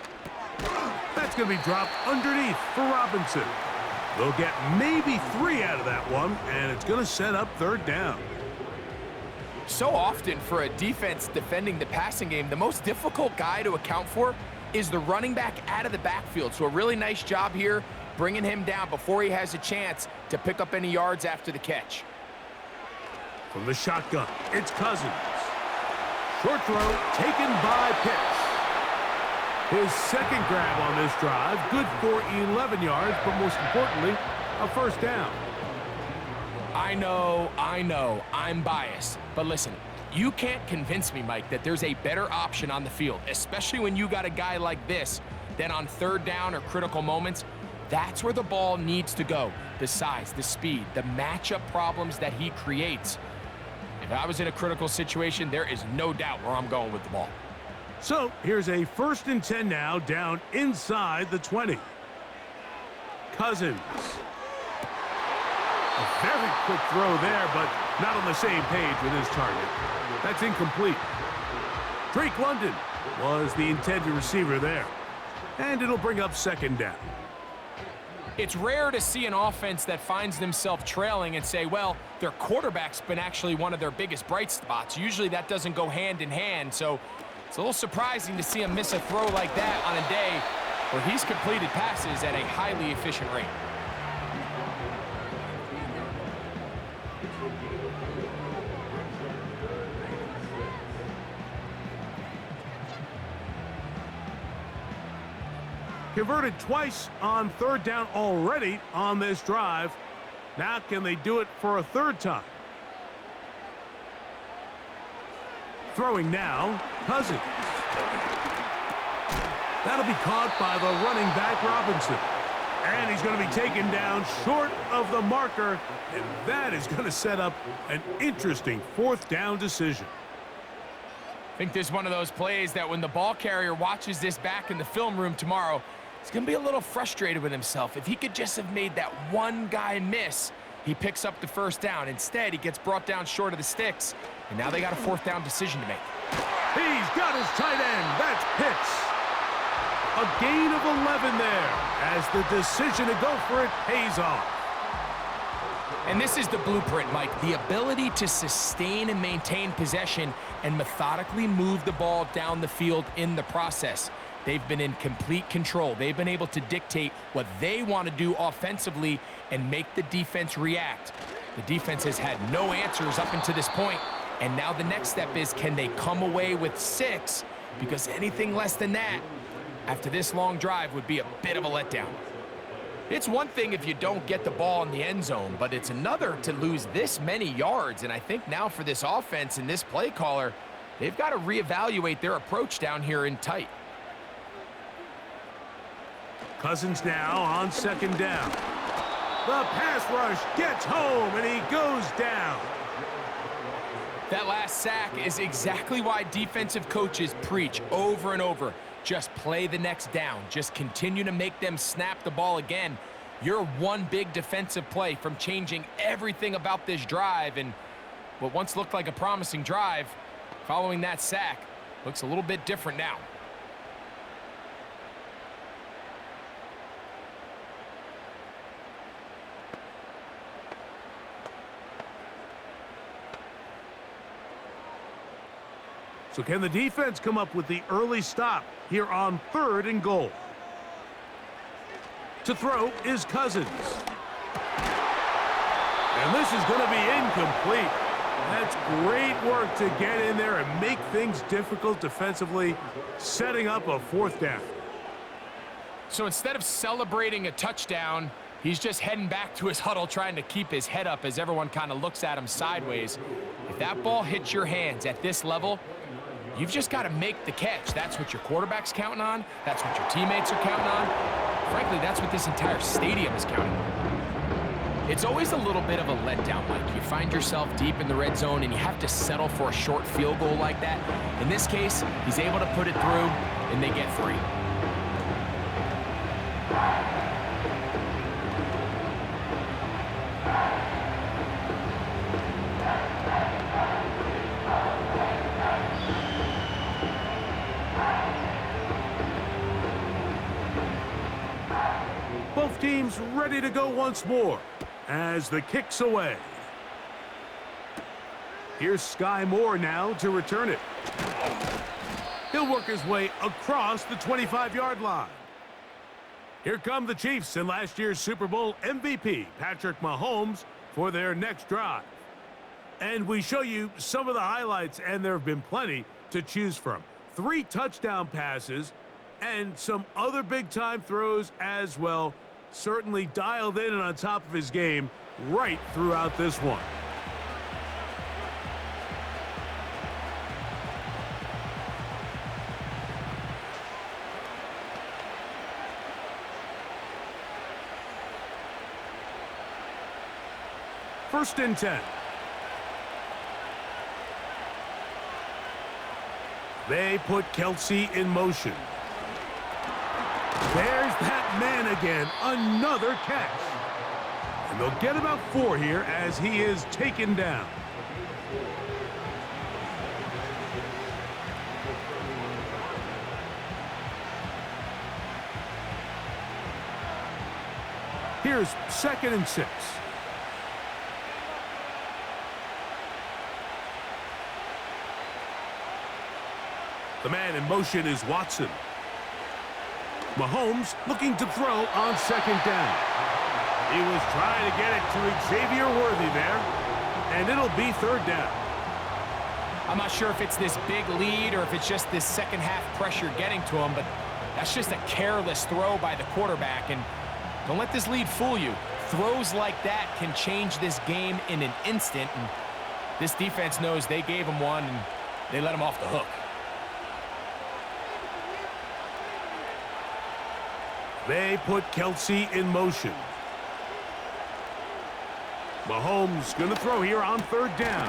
That's going to be dropped underneath for Robinson. They'll get maybe 3 out of that one, and it's going to set up third down. So often for a defense defending the passing game, the most difficult guy to account for is the running back out of the backfield. So a really nice job here bringing him down before he has a chance to pick up any yards after the catch. From the shotgun, it's Cousins. Short throw taken by Pitts. His second grab on this drive, good for 11 yards, but most importantly, a first down. I know, I'm biased. But listen, you can't convince me, Mike, that there's a better option on the field, especially when you got a guy like this, than on third down or critical moments. That's where the ball needs to go. The size, the speed, the matchup problems that he creates. If I was in a critical situation, there is no doubt where I'm going with the ball. So here's a 1st and 10 now, down inside the 20. Cousins. A very quick throw there, but not on the same page with his target. That's incomplete. Drake London was the intended receiver there. And it'll bring up second down. It's rare to see an offense that finds themselves trailing and say, well, their quarterback's been actually one of their biggest bright spots. Usually that doesn't go hand in hand, so it's a little surprising to see him miss a throw like that on a day where he's completed passes at a highly efficient rate. Converted twice on third down already on this drive. Now can they do it for a third time? Throwing now, Cousins. That'll be caught by the running back, Robinson. And he's going to be taken down short of the marker, and that is going to set up an interesting 4th down decision. I think this is one of those plays that when the ball carrier watches this back in the film room tomorrow, he's going to be a little frustrated with himself. If he could just have made that one guy miss, he picks up the first down. Instead, he gets brought down short of the sticks, and now they got a 4th down decision to make. He's got his tight end. That's Pitts. A gain of 11 there as the decision to go for it pays off. And this is the blueprint, Mike. The ability to sustain and maintain possession and methodically move the ball down the field in the process. They've been in complete control. They've been able to dictate what they want to do offensively and make the defense react. The defense has had no answers up until this point, and now the next step is, can they come away with 6? Because anything less than that, after this long drive, would be a bit of a letdown. It's one thing if you don't get the ball in the end zone, but it's another to lose this many yards. And I think now for this offense and this play caller, they've got to reevaluate their approach down here in tight. Cousins now on second down. The pass rush gets home, and he goes down. That last sack is exactly why defensive coaches preach over and over. Just play the next down. Just continue to make them snap the ball again. You're one big defensive play from changing everything about this drive, and what once looked like a promising drive, following that sack, looks a little bit different now. So can the defense come up with the early stop here on 3rd and goal? To throw is Cousins. And this is going to be incomplete. That's great work to get in there and make things difficult defensively, setting up a fourth down. So instead of celebrating a touchdown, he's just heading back to his huddle trying to keep his head up as everyone kind of looks at him sideways. If that ball hits your hands at this level, you've just got to make the catch. That's what your quarterback's counting on. That's what your teammates are counting on. Frankly, that's what this entire stadium is counting on. It's always a little bit of a letdown, Mike. You find yourself deep in the red zone and you have to settle for a short field goal like that. In this case, he's able to put it through and they get 3. Both teams ready to go once more as the kick's away. Here's Sky Moore now to return it. He'll work his way across the 25-yard line. Here come the Chiefs and last year's Super Bowl MVP, Patrick Mahomes, for their next drive. And we show you some of the highlights, and there have been plenty to choose from. 3 touchdown passes and some other big-time throws as well. Certainly dialed in and on top of his game right throughout this one. First and 10. They put Kelsey in motion. There's that man again, another catch. And they'll get about 4 here as he is taken down. Here's 2nd and 6. The man in motion is Watson. Mahomes looking to throw on 2nd down. He was trying to get it to Xavier Worthy there, and it'll be 3rd down. I'm not sure if it's this big lead or if it's just this second half pressure getting to him, but that's just a careless throw by the quarterback, and don't let this lead fool you. Throws like that can change this game in an instant, and this defense knows they gave him one, and they let him off the hook. They put Kelsey in motion. Mahomes going to throw here on 3rd down.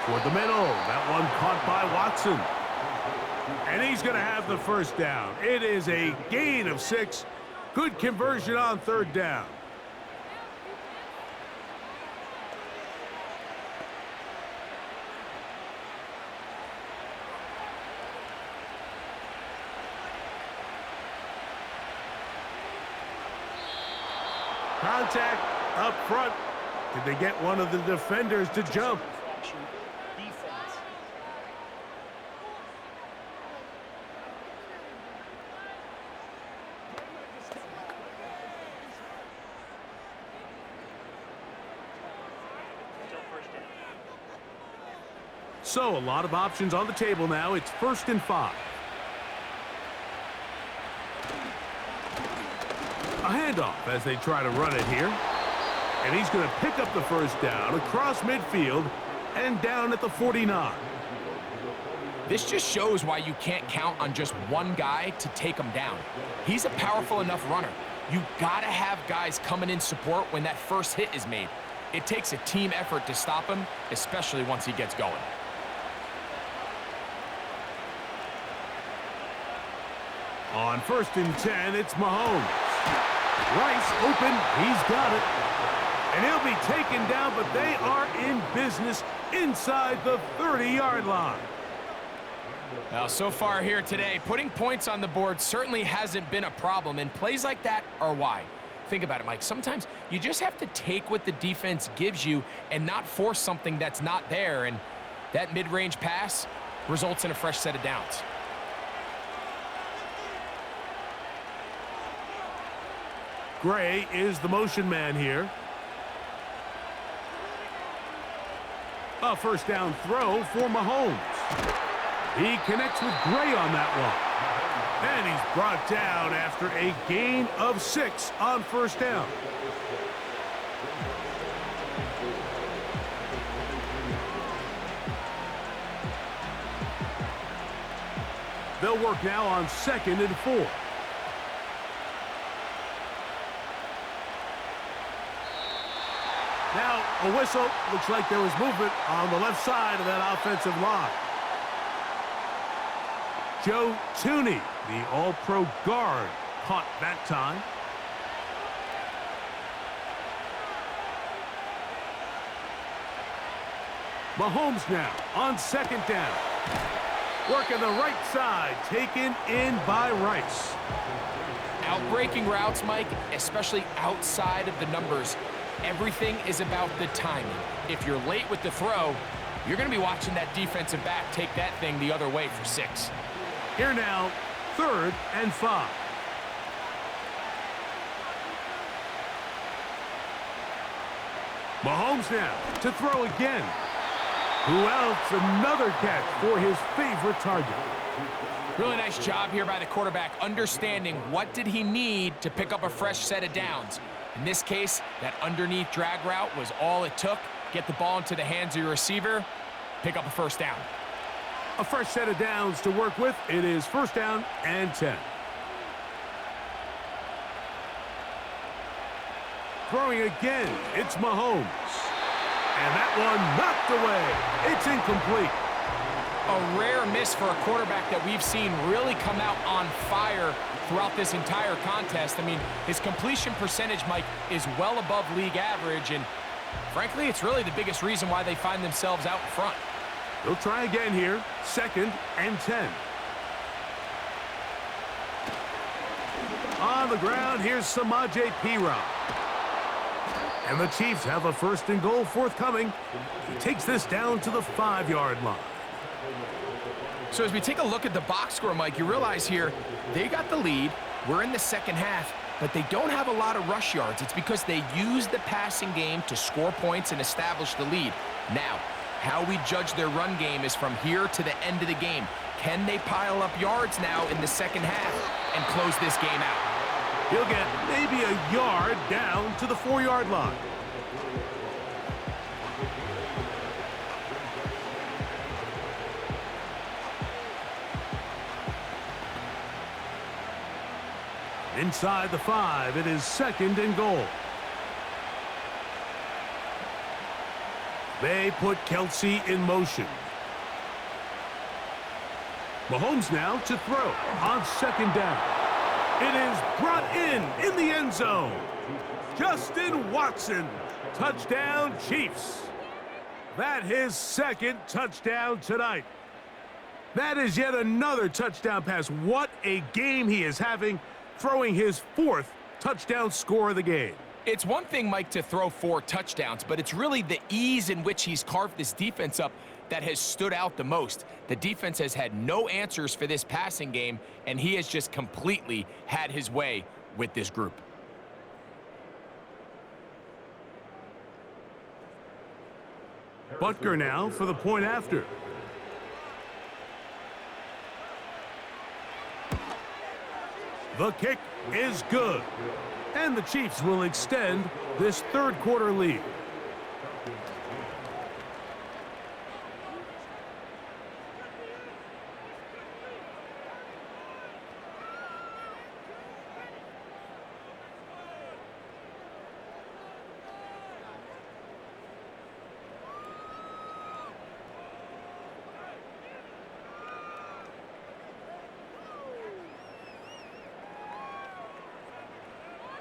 Toward the middle. That one caught by Watson. And he's going to have the 1st down. It is a gain of 6. Good conversion on 3rd down. Contact up front. Did they get one of the defenders to jump? So a lot of options on the table now. It's 1st and 5. A handoff as they try to run it here. And he's going to pick up the 1st down across midfield and down at the 49. This just shows why you can't count on just one guy to take him down. He's a powerful enough runner. You got to have guys coming in support when that first hit is made. It takes a team effort to stop him, especially once he gets going. On 1st and 10, it's Mahomes. Rice open, he's got it. And he'll be taken down, but they are in business inside the 30-yard line. Now, so far here today, putting points on the board certainly hasn't been a problem, and plays like that are why. Think about it, Mike. Sometimes you just have to take what the defense gives you and not force something that's not there, and that mid-range pass results in a fresh set of downs. Gray is the motion man here. A first down throw for Mahomes. He connects with Gray on that one. And he's brought down after a gain of 6 on first down. They'll work now on 2nd and 4. Now, a whistle. Looks like there was movement on the left side of that offensive line. Joe Tooney, the All-Pro guard, caught that time. Mahomes now on 2nd down. Working the right side, taken in by Rice. Outbreaking routes, Mike, especially outside of the numbers, everything is about the timing. If you're late with the throw, you're going to be watching that defensive back take that thing the other way for 6. Here now, 3rd and 5. Mahomes now to throw again. Who else? Another catch for his favorite target. Really nice job here by the quarterback, understanding what did he need to pick up a fresh set of downs. In this case, that underneath drag route was all it took. Get the ball into the hands of your receiver, pick up a first down. A fresh set of downs to work with. It is 1st down and 10. Throwing again, it's Mahomes. And that one knocked away. It's incomplete. A rare miss for a quarterback that we've seen really come out on fire throughout this entire contest. I mean, his completion percentage, Mike, is well above league average, and frankly, it's really the biggest reason why they find themselves out in front. They'll try again here, 2nd and 10. On the ground, here's Samaje Perine. And the Chiefs have a 1st and goal forthcoming. He takes this down to the 5-yard line. So as we take a look at the box score, Mike, you realize here they got the lead. We're in the 2nd half, but they don't have a lot of rush yards. It's because they use the passing game to score points and establish the lead. Now, how we judge their run game is from here to the end of the game. Can they pile up yards now in the 2nd half and close this game out? He'll get maybe a yard down to the 4-yard line. Inside the 5, it is 2nd and goal. They put Kelsey in motion. Mahomes now to throw on 2nd down. It is brought in the end zone. Justin Watson, touchdown Chiefs. That his 2nd touchdown tonight. That is yet another touchdown pass. What a game he is having, throwing his 4th touchdown score of the game. It's one thing, Mike, to throw 4 touchdowns, but it's really the ease in which he's carved this defense up that has stood out the most. The defense has had no answers for this passing game, and he has just completely had his way with this group. Butker now for the point after. The kick is good. And the Chiefs will extend this 3rd quarter lead.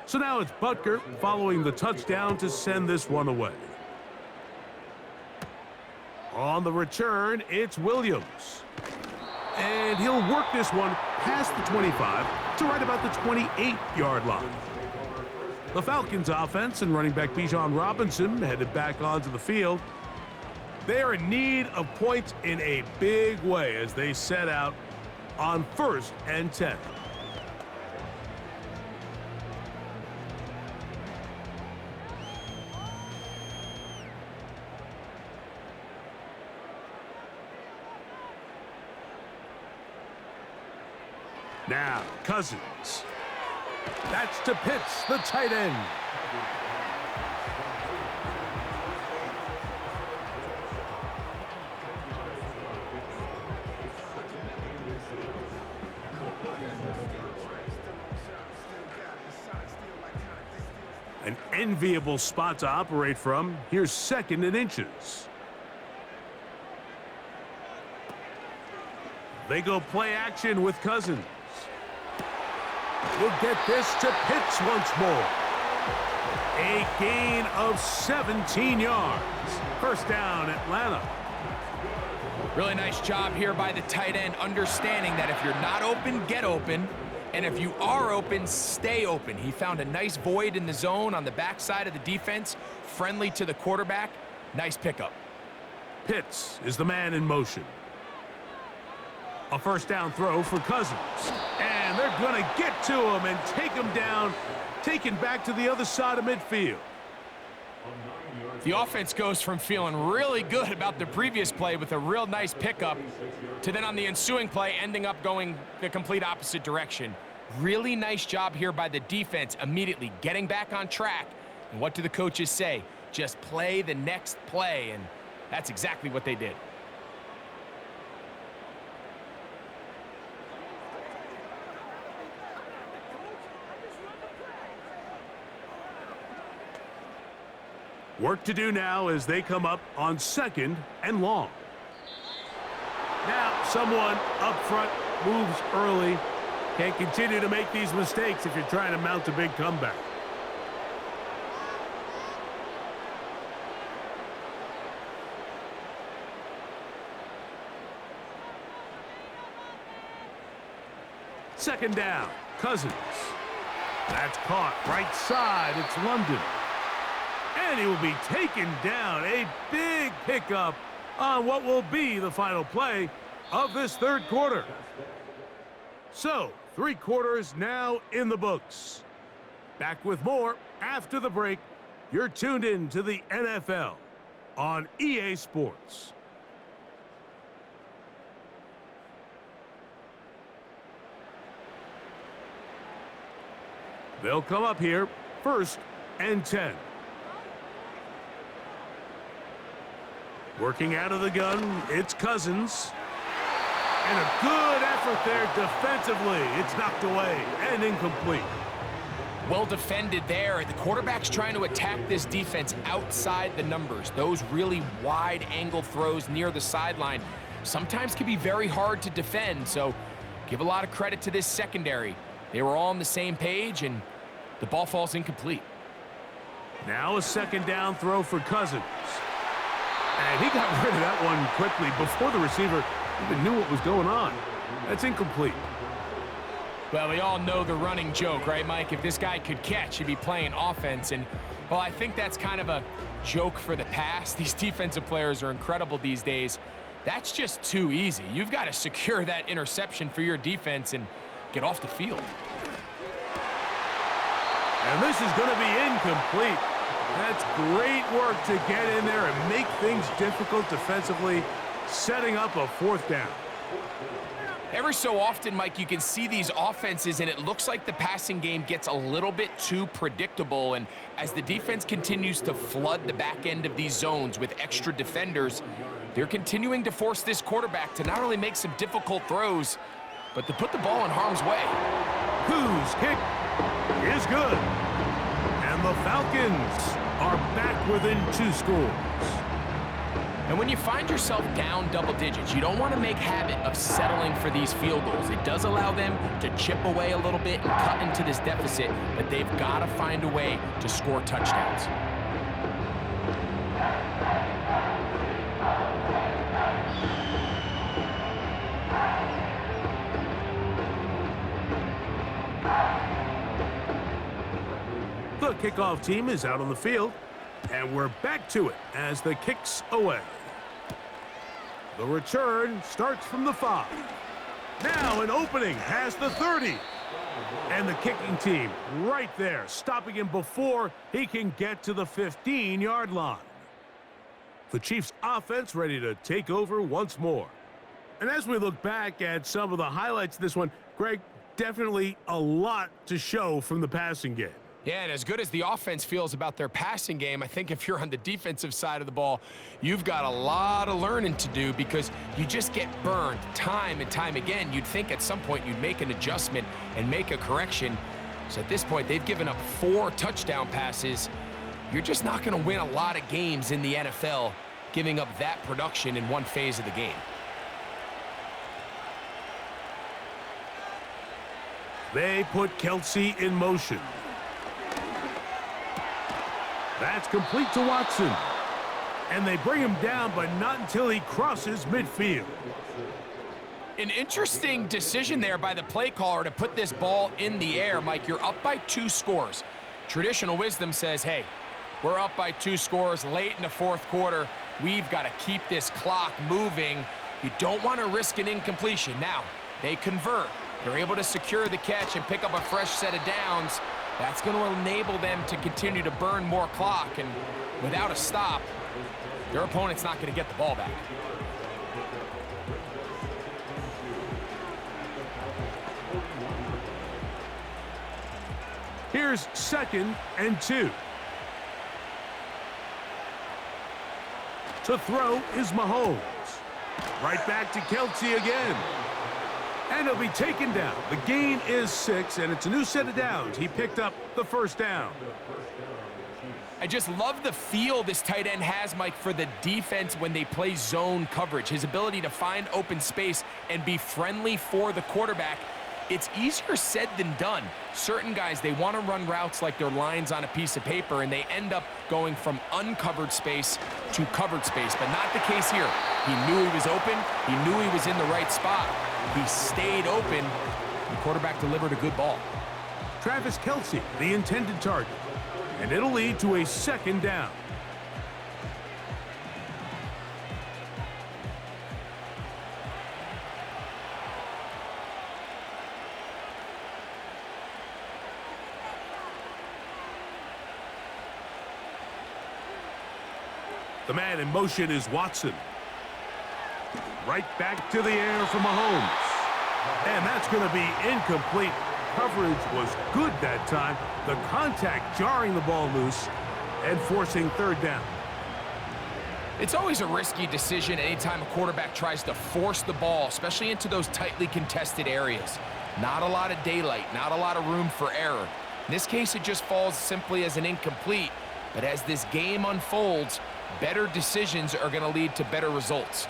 So now it's Butker following the touchdown to send this one away. On the return, it's Williams. And he'll work this one past the 25 to right about the 28-yard line. The Falcons offense and running back Bijan Robinson headed back onto the field. They are in need of points in a big way as they set out on 1st and 10. Now, Cousins. That's to Pitts, the tight end. An enviable spot to operate from. Here's 2nd and inches. They go play action with Cousins. We'll get this to Pitts once more. A gain of 17 yards. First down, Atlanta. Really nice job here by the tight end, understanding that if you're not open, get open. And if you are open, stay open. He found a nice void in the zone on the backside of the defense, friendly to the quarterback. Nice pickup. Pitts is the man in motion. A first down throw for Cousins. And they're going to get to him and take him down, taken back to the other side of midfield. The offense goes from feeling really good about the previous play with a real nice pickup to then on the ensuing play ending up going the complete opposite direction. Really nice job here by the defense, immediately getting back on track. And what do the coaches say? Just play the next play, and that's exactly what they did. Work to do now as they come up on 2nd and long. Now someone up front moves early. Can't continue to make these mistakes if you're trying to mount a big comeback. Second down, Cousins. That's caught right side. It's London. And he will be taken down. A big pickup on what will be the final play of this 3rd quarter. So, 3 quarters now in the books. Back with more after the break. You're tuned in to the NFL on EA Sports. They'll come up here, 1st and 10. Working out of the gun, it's Cousins. And a good effort there defensively. It's knocked away and incomplete. Well defended there. The quarterback's trying to attack this defense outside the numbers. Those really wide angle throws near the sideline sometimes can be very hard to defend. So give a lot of credit to this secondary. They were all on the same page, and the ball falls incomplete. Now a 2nd down throw for Cousins. And he got rid of that one quickly before the receiver even knew what was going on. That's incomplete. Well, we all know the running joke, right, Mike? If this guy could catch, he'd be playing offense. And, well, I think that's kind of a joke for the past. These defensive players are incredible these days. That's just too easy. You've got to secure that interception for your defense and get off the field. And this is going to be incomplete. That's great work to get in there and make things difficult defensively, setting up a 4th down. Every so often, Mike, you can see these offenses, and it looks like the passing game gets a little bit too predictable. And as the defense continues to flood the back end of these zones with extra defenders, they're continuing to force this quarterback to not only make some difficult throws, but to put the ball in harm's way. Whose kick is good. And the Falcons are back within 2 scores. And when you find yourself down double digits, you don't want to make habit of settling for these field goals. It does allow them to chip away a little bit and cut into this deficit, but they've got to find a way to score touchdowns. The kickoff team is out on the field, and we're back to it as the kick's away. The return starts from the 5. Now an opening past the 30. And the kicking team right there, stopping him before he can get to the 15-yard line. The Chiefs' offense ready to take over once more. And as we look back at some of the highlights of this one, Greg, definitely a lot to show from the passing game. Yeah, and as good as the offense feels about their passing game, I think if you're on the defensive side of the ball, you've got a lot of learning to do because you just get burned time and time again. You'd think at some point you'd make an adjustment and make a correction. So at this point, they've given up 4 touchdown passes. You're just not going to win a lot of games in the NFL giving up that production in one phase of the game. They put Kelsey in motion. That's complete to Watson. And they bring him down, but not until he crosses midfield. An interesting decision there by the play caller to put this ball in the air. Mike, you're up by 2 scores. Traditional wisdom says, hey, we're up by 2 scores late in the 4th quarter. We've got to keep this clock moving. You don't want to risk an incompletion. Now, they convert. They're able to secure the catch and pick up a fresh set of downs. That's going to enable them to continue to burn more clock, and without a stop, their opponent's not going to get the ball back. Here's 2nd and 2. To throw is Mahomes. Right back to Kelsey again. And he'll be taken down. The gain is 6, and it's a new set of downs. He picked up the 1st down. I just love the feel this tight end has, Mike, for the defense when they play zone coverage. His ability to find open space and be friendly for the quarterback. It's easier said than done. Certain guys, they want to run routes like they're lines on a piece of paper, and they end up going from uncovered space to covered space, but not the case here. He knew he was open. He knew he was in the right spot. He stayed open. The quarterback delivered a good ball. Travis Kelsey, the intended target. And it'll lead to a 2nd down. The man in motion is Watson. Right back to the air for Mahomes. And that's going to be incomplete. Coverage was good that time. The contact jarring the ball loose and forcing 3rd down. It's always a risky decision anytime a quarterback tries to force the ball, especially into those tightly contested areas. Not a lot of daylight, not a lot of room for error. In this case, it just falls simply as an incomplete. But as this game unfolds, better decisions are going to lead to better results.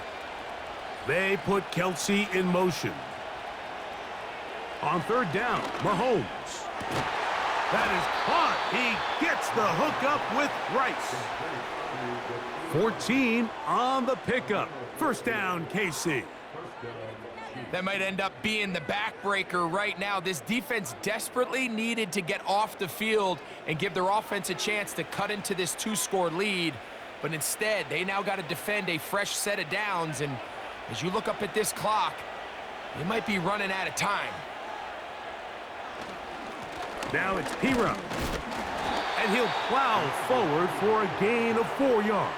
They put Kelsey in motion. On 3rd down, Mahomes. That is caught. He gets the hook up with Rice. 14 on the pickup. 1st down, KC. That might end up being the backbreaker right now. This defense desperately needed to get off the field and give their offense a chance to cut into this 2-score lead. But instead, they now got to defend a fresh set of downs. And as you look up at this clock, they might be running out of time. Now it's Pira. And he'll plow forward for a gain of 4 yards.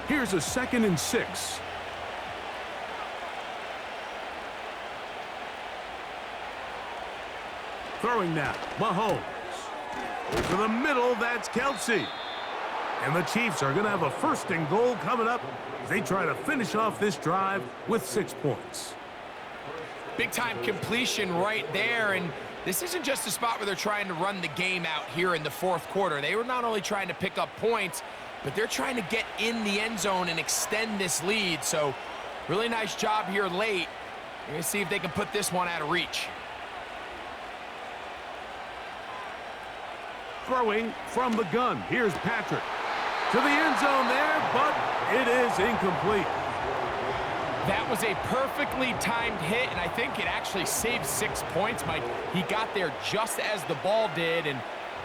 Here's a 2nd and 6. Throwing now, Mahomes. Over the middle, that's Kelsey. And the Chiefs are going to have a 1st and goal coming up as they try to finish off this drive with 6 points. Big-time completion right there, and this isn't just a spot where they're trying to run the game out here in the 4th quarter. They were not only trying to pick up points, but they're trying to get in the end zone and extend this lead. So really nice job here late. We're going to see if they can put this one out of reach. Throwing from the gun. Here's Patrick. To the end zone there, but it is incomplete. That was a perfectly timed hit, and I think it actually saved 6 points, Mike. He got there just as the ball did, and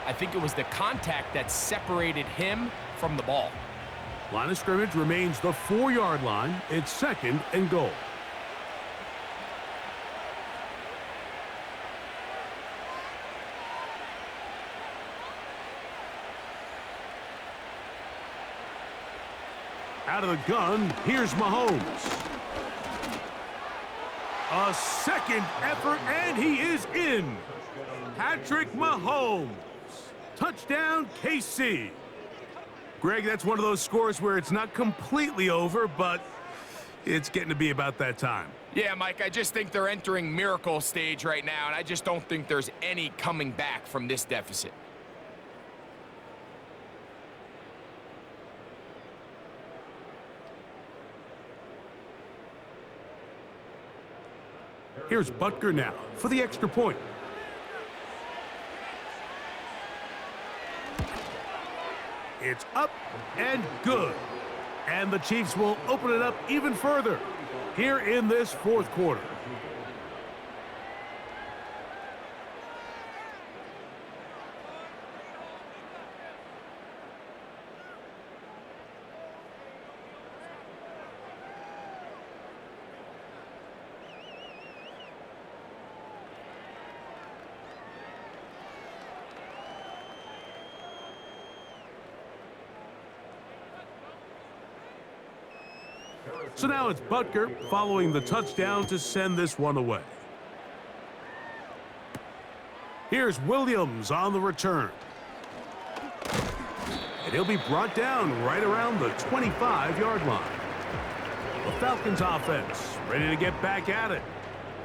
I think it was the contact that separated him from the ball. Line of scrimmage remains the 4-yard line. It's 2nd and goal. Out of the gun, here's Mahomes. A second effort, and he is in. Patrick Mahomes. Touchdown, KC. Greg, that's one of those scores where it's not completely over, but it's getting to be about that time. Yeah, Mike, I just think they're entering miracle stage right now, and I just don't think there's any coming back from this deficit. Here's Butker now for the extra point. It's up and good. And the Chiefs will open it up even further here in this fourth quarter. So now it's Butker following the touchdown to send this one away. Here's Williams on the return. And he'll be brought down right around the 25-yard line. The Falcons offense ready to get back at it.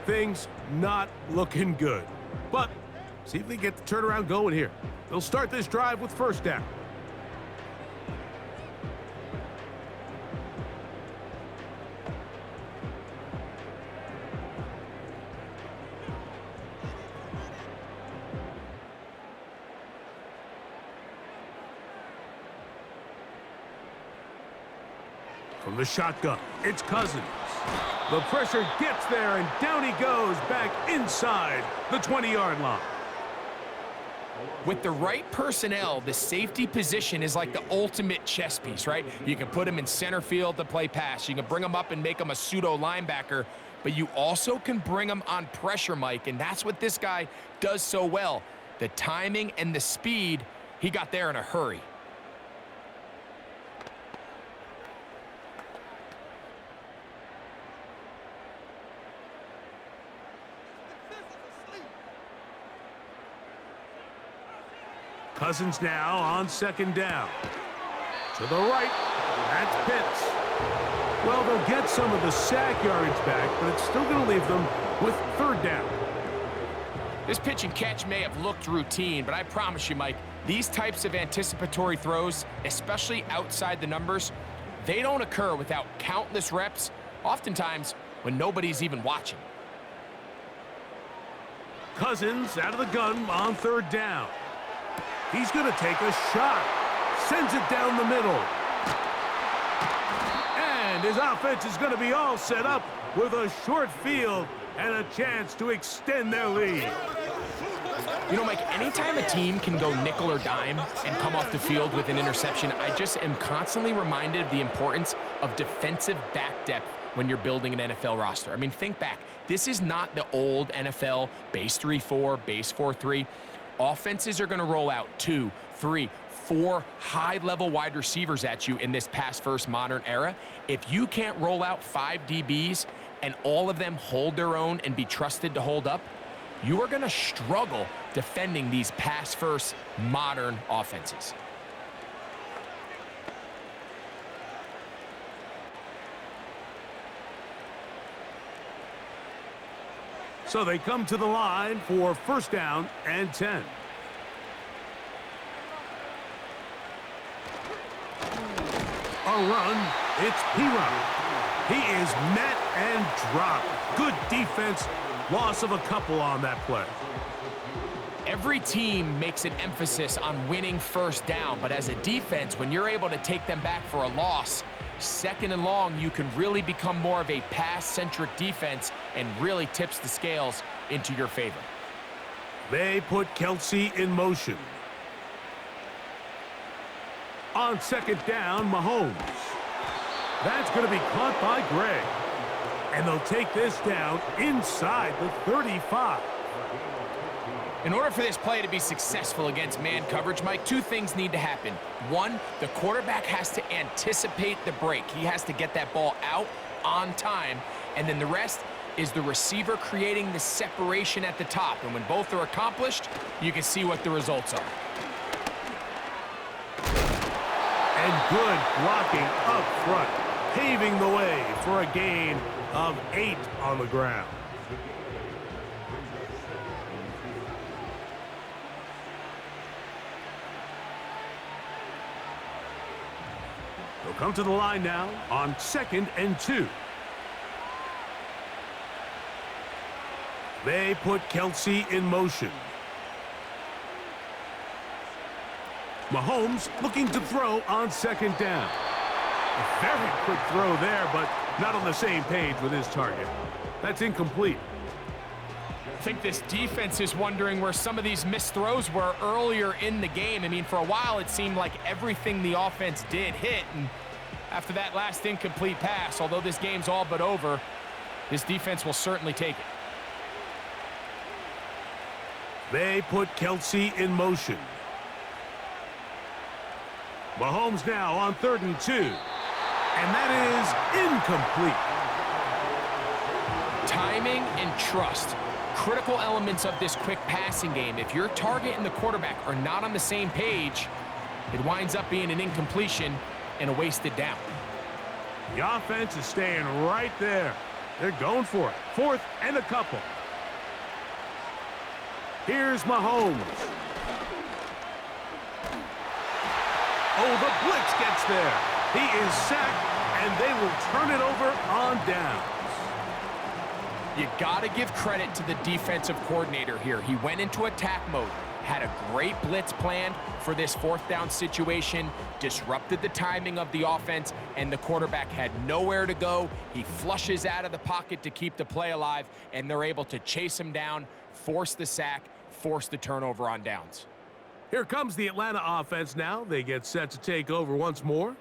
Things not looking good. But see if they get the turnaround going here. They'll start this drive with first down. From the shotgun, it's Cousins. The pressure gets there, and down he goes back inside the 20-yard line. With the right personnel, the safety position is like the ultimate chess piece, right? You can put him in center field to play pass. You can bring him up and make him a pseudo linebacker, but you also can bring him on pressure, Mike, and that's what this guy does so well. The timing and the speed, he got there in a hurry. Cousins now on second down. To the right, that's Pitts. Well, they'll get some of the sack yardage back, but it's still going to leave them with third down. This pitch and catch may have looked routine, but I promise you, Mike, these types of anticipatory throws, especially outside the numbers, they don't occur without countless reps, oftentimes when nobody's even watching. Cousins out of the gun on third down. He's going to take a shot. Sends it down the middle. And his offense is going to be all set up with a short field and a chance to extend their lead. You know, Mike, anytime a team can go nickel or dime and come off the field with an interception, I just am constantly reminded of the importance of defensive back depth when you're building an NFL roster. I mean, think back. This is not the old NFL base 3-4, base 4-3. Offenses are going to roll out 2, 3, 4 high-level wide receivers at you in this pass-first modern era. If you can't roll out 5 DBs and all of them hold their own and be trusted to hold up, you are going to struggle defending these pass-first modern offenses. So they come to the line for first down and 10. A run, it's P-Run. He is met and dropped. Good defense, loss of a couple on that play. Every team makes an emphasis on winning first down, but as a defense, when you're able to take them back for a loss, second and long, you can really become more of a pass-centric defense and really tips the scales into your favor. They put Kelsey in motion. On second down, Mahomes. That's going to be caught by Gray. And they'll take this down inside the 35. In order for this play to be successful against man coverage, Mike, two things need to happen. One, the quarterback has to anticipate the break. He has to get that ball out on time. And then the rest is the receiver creating the separation at the top. And when both are accomplished, you can see what the results are. And good blocking up front, paving the way for a gain of 8 on the ground. They'll come to the line now on 2nd and 2. They put Kelsey in motion. Mahomes looking to throw on 2nd down. A very quick throw there, but not on the same page with his target. That's incomplete. I think this defense is wondering where some of these missed throws were earlier in the game. I mean, for a while, it seemed like everything the offense did hit. And after that last incomplete pass, although this game's all but over, this defense will certainly take it. They put Kelsey in motion. Mahomes now on 3rd and 2. And that is incomplete. Timing and trust, critical elements of this quick passing game. If your target and the quarterback are not on the same page, it winds up being an incompletion and a wasted down. The offense is staying right there. They're going for it. 4th and a couple. Here's Mahomes. Oh, the blitz gets there. He is sacked, and they will turn it over on downs. You got to give credit to the defensive coordinator here. He went into attack mode, had a great blitz plan for this 4th down situation, disrupted the timing of the offense, and the quarterback had nowhere to go. He flushes out of the pocket to keep the play alive, and they're able to chase him down, force the sack, force the turnover on downs. Here comes the Atlanta offense now. They get set to take over once more.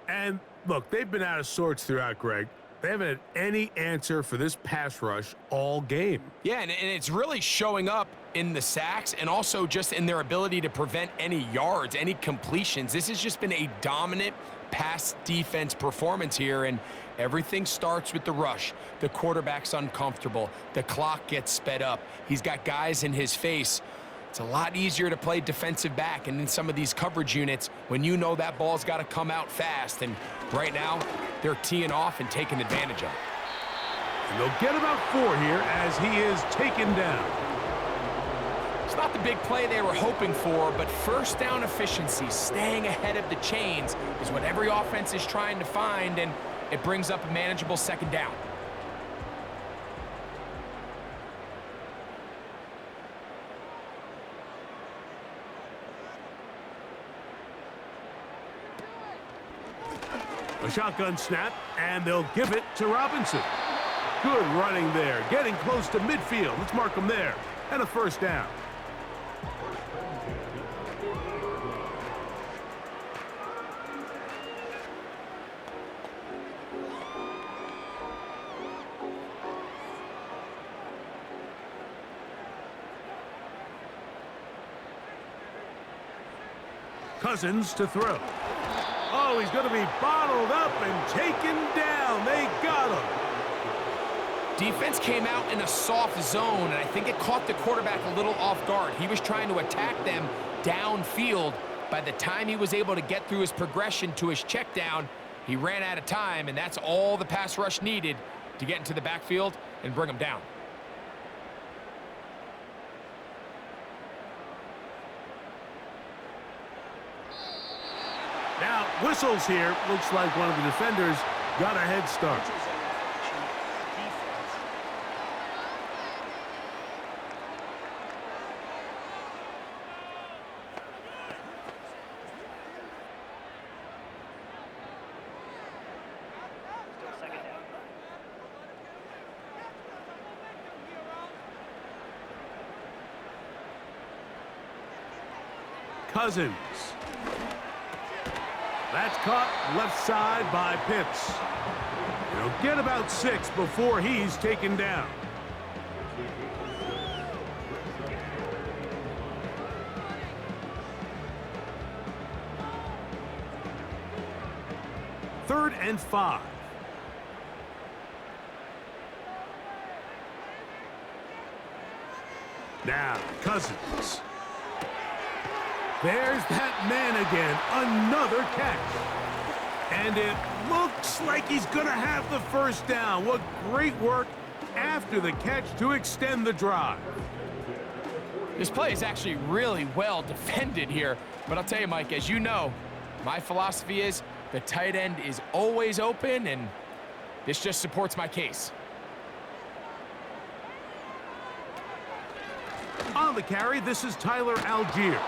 And look, they've been out of sorts throughout, Greg. They haven't had any answer for this pass rush all game. Yeah, and it's really showing up in the sacks and also just in their ability to prevent any yards, any completions. This has just been a dominant pass defense performance here, and everything starts with the rush. The quarterback's uncomfortable. The clock gets sped up. He's got guys in his face. It's a lot easier to play defensive back and in some of these coverage units when you know that ball's got to come out fast. And right now, they're teeing off and taking advantage of it. And they'll get about 4 here as he is taken down. It's not the big play they were hoping for, but first down efficiency, staying ahead of the chains, is what every offense is trying to find, and it brings up a manageable 2nd down. A shotgun snap, and they'll give it to Robinson. Good running there, getting close to midfield. Let's mark him there. And a 1st down. Cousins to throw. Oh, he's going to be bottled up and taken down. They got him. Defense came out in a soft zone, and I think it caught the quarterback a little off guard. He was trying to attack them downfield. By the time he was able to get through his progression to his check down, he ran out of time, and that's all the pass rush needed to get into the backfield and bring him down. Now, whistles here. Looks like one of the defenders got a head start. Cousins. That's caught left side by Pitts. He'll get about 6 before he's taken down. 3rd and 5. Now, Cousins. There's that man again. Another catch. And it looks like he's going to have the first down. What great work after the catch to extend the drive. This play is actually really well defended here. But I'll tell you, Mike, as you know, my philosophy is the tight end is always open, and this just supports my case. On the carry, this is Tyler Algier.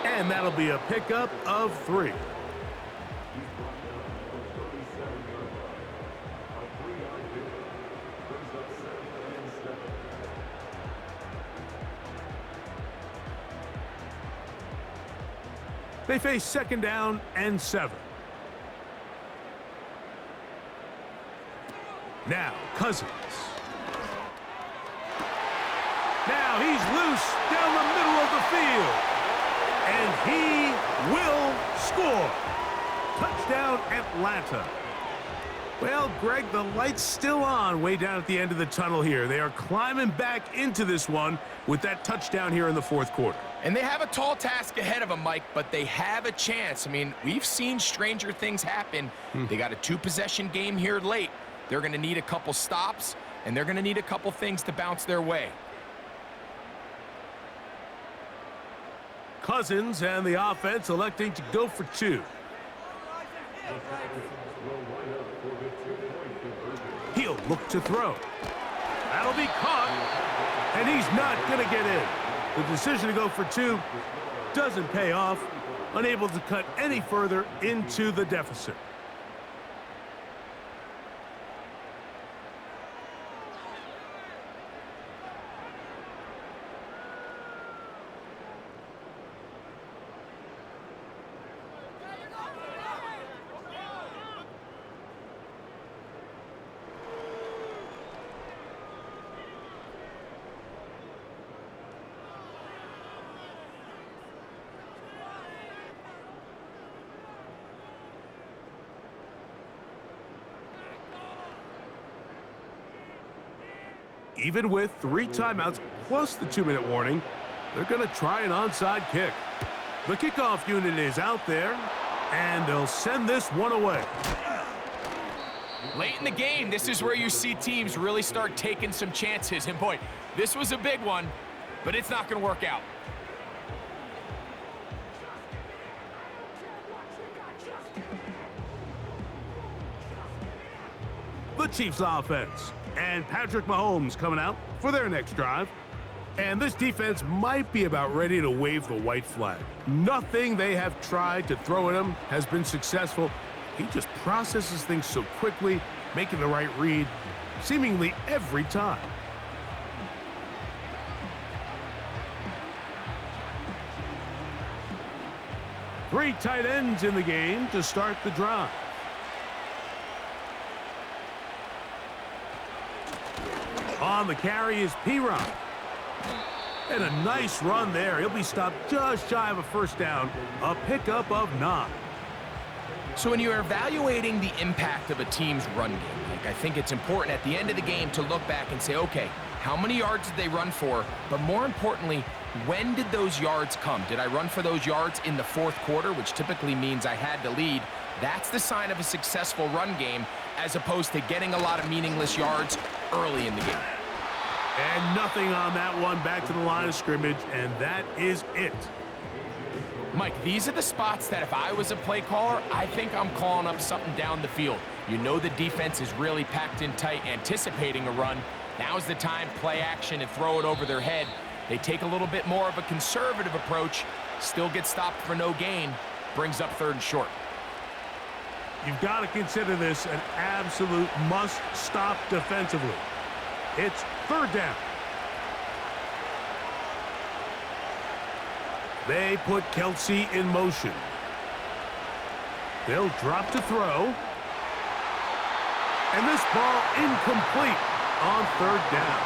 And that'll be a pickup of 3. They face 2nd down and 7. Now, Cousins. Now he's loose down the middle of the field. And he will score. Touchdown, Atlanta. Well, Greg, the light's still on way down at the end of the tunnel here. They are climbing back into this one with that touchdown here in the 4th quarter. And they have a tall task ahead of them, Mike, but they have a chance. I mean, we've seen stranger things happen. They got a 2-possession game here late. They're going to need a couple stops, and they're going to need a couple things to bounce their way. Cousins and the offense electing to go for 2. He'll look to throw. That'll be caught, and he's not going to get in. The decision to go for 2 doesn't pay off, unable to cut any further into the deficit. Even with 3 timeouts plus the 2-minute warning, they're going to try an onside kick. The kickoff unit is out there, and they'll send this one away. Late in the game, this is where you see teams really start taking some chances. And boy, this was a big one, but it's not going to work out. The Chiefs offense. And Patrick Mahomes coming out for their next drive. And this defense might be about ready to wave the white flag. Nothing they have tried to throw at him has been successful. He just processes things so quickly, making the right read seemingly every time. Three tight ends in the game to start the drive. On the carry is P-Ron. And a nice run there. He'll be stopped just shy of a first down. A pickup of 9. So when you're evaluating the impact of a team's run game, I think it's important at the end of the game to look back and say, okay, how many yards did they run for? But more importantly, when did those yards come? Did I run for those yards in the 4th quarter, which typically means I had to lead? That's the sign of a successful run game, as opposed to getting a lot of meaningless yards early in the game. And nothing on that one, back to the line of scrimmage, and that is it. Mike, these are the spots that if I was a play caller, I think I'm calling up something down the field. You know the defense is really packed in tight, anticipating a run. Now's the time, play action and throw it over their head. They take a little bit more of a conservative approach, still get stopped for no gain, brings up 3rd and short. You've got to consider this an absolute must-stop defensively. It's 3rd down. They put Kelsey in motion. They'll drop to throw. And this ball incomplete on 3rd down.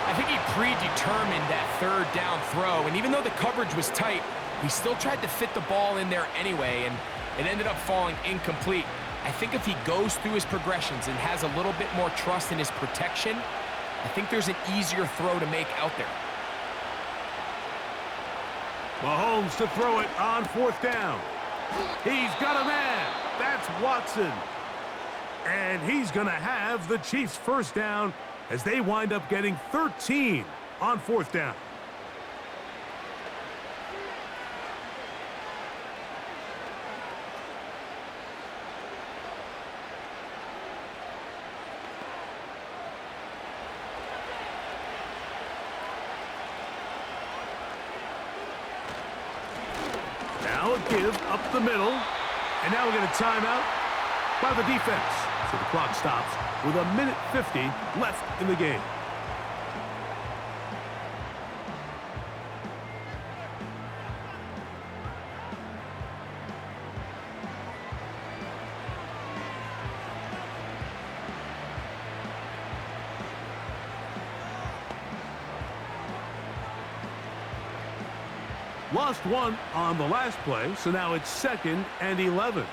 I think he predetermined that 3rd down throw, and even though the coverage was tight, he still tried to fit the ball in there anyway, and It ended up falling incomplete. I think if he goes through his progressions and has a little bit more trust in his protection, I think there's an easier throw to make out there. Mahomes to throw it on 4th down. He's got a man. That's Watson. And he's going to have the Chiefs' first down as they wind up getting 13 on 4th down. Now a give up the middle. And now we get a timeout by the defense. So the clock stops with 1:50 left in the game. Lost one on the last play, so now it's 2nd and 11.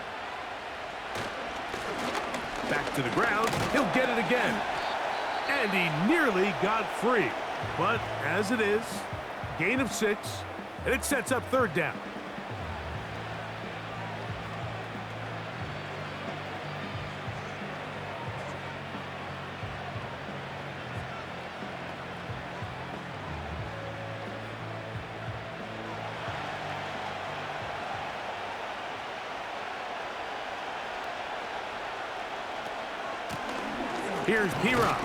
Back to the ground. He'll get it again. And he nearly got free. But as it is, gain of 6, and it sets up 3rd down. Here's P-Rock.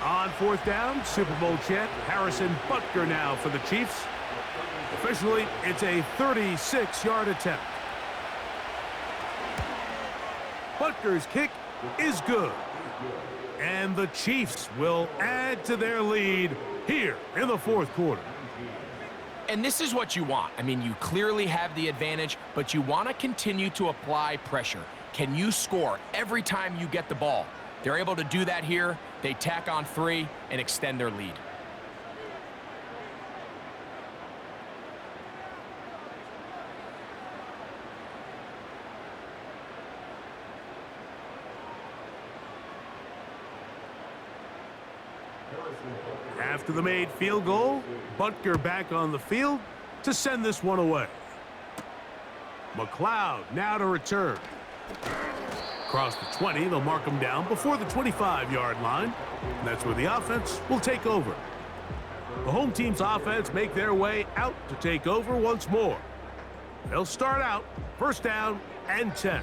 On 4th down, Super Bowl champ Harrison Butker now for the Chiefs. Officially, it's a 36-yard attempt. Butker's kick is good. And the Chiefs will add to their lead here in the 4th quarter. And this is what you want. I mean, you clearly have the advantage, but you want to continue to apply pressure. Can you score every time you get the ball? They're able to do that here. They tack on 3 and extend their lead. After the made field goal, Butker back on the field to send this one away. McLeod now to return. Across the 20, they'll mark him down before the 25-yard line. And that's where the offense will take over. The home team's offense make their way out to take over once more. They'll start out 1st down and 10.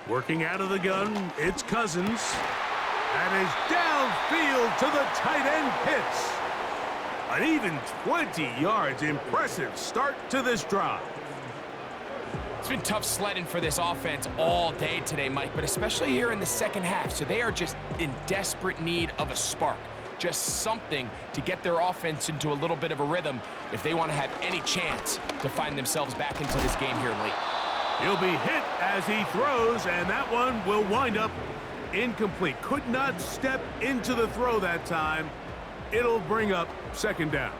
Working out of the gun, it's Cousins. That is downfield to the tight end Pitts. An even 20 yards. Impressive start to this drive. It's been tough sledding for this offense all day today, Mike, but especially here in the 2nd half. So they are just in desperate need of a spark. Just something to get their offense into a little bit of a rhythm if they want to have any chance to find themselves back into this game here late. He'll be hit as he throws, and that one will wind up incomplete. Could not step into the throw that time. It'll bring up 2nd down.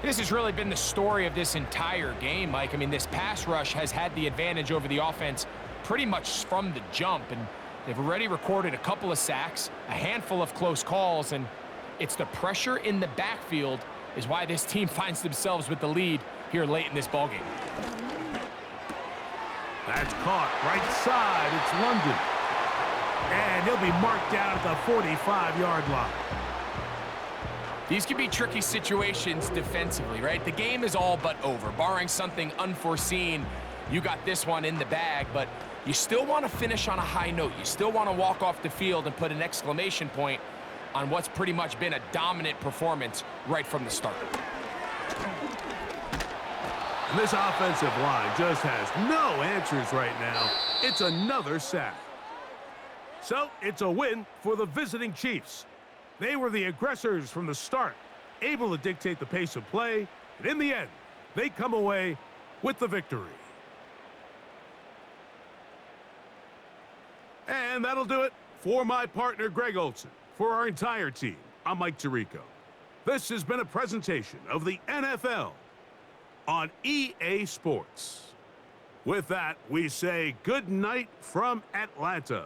This has really been the story of this entire game, Mike. I mean, this pass rush has had the advantage over the offense pretty much from the jump, and they've already recorded a couple of sacks, a handful of close calls, and it's the pressure in the backfield is why this team finds themselves with the lead here late in this ballgame. That's caught right side. It's London. And he'll be marked down at the 45-yard line. These can be tricky situations defensively, right? The game is all but over. Barring something unforeseen, you got this one in the bag, but you still want to finish on a high note. You still want to walk off the field and put an exclamation point on what's pretty much been a dominant performance right from the start. And this offensive line just has no answers right now. It's another sack. So it's a win for the visiting Chiefs. They were the aggressors from the start, able to dictate the pace of play, and in the end, they come away with the victory. And that'll do it for my partner, Greg Olson. For our entire team, I'm Mike Tirico. This has been a presentation of the NFL on EA Sports. With that, we say good night from Atlanta.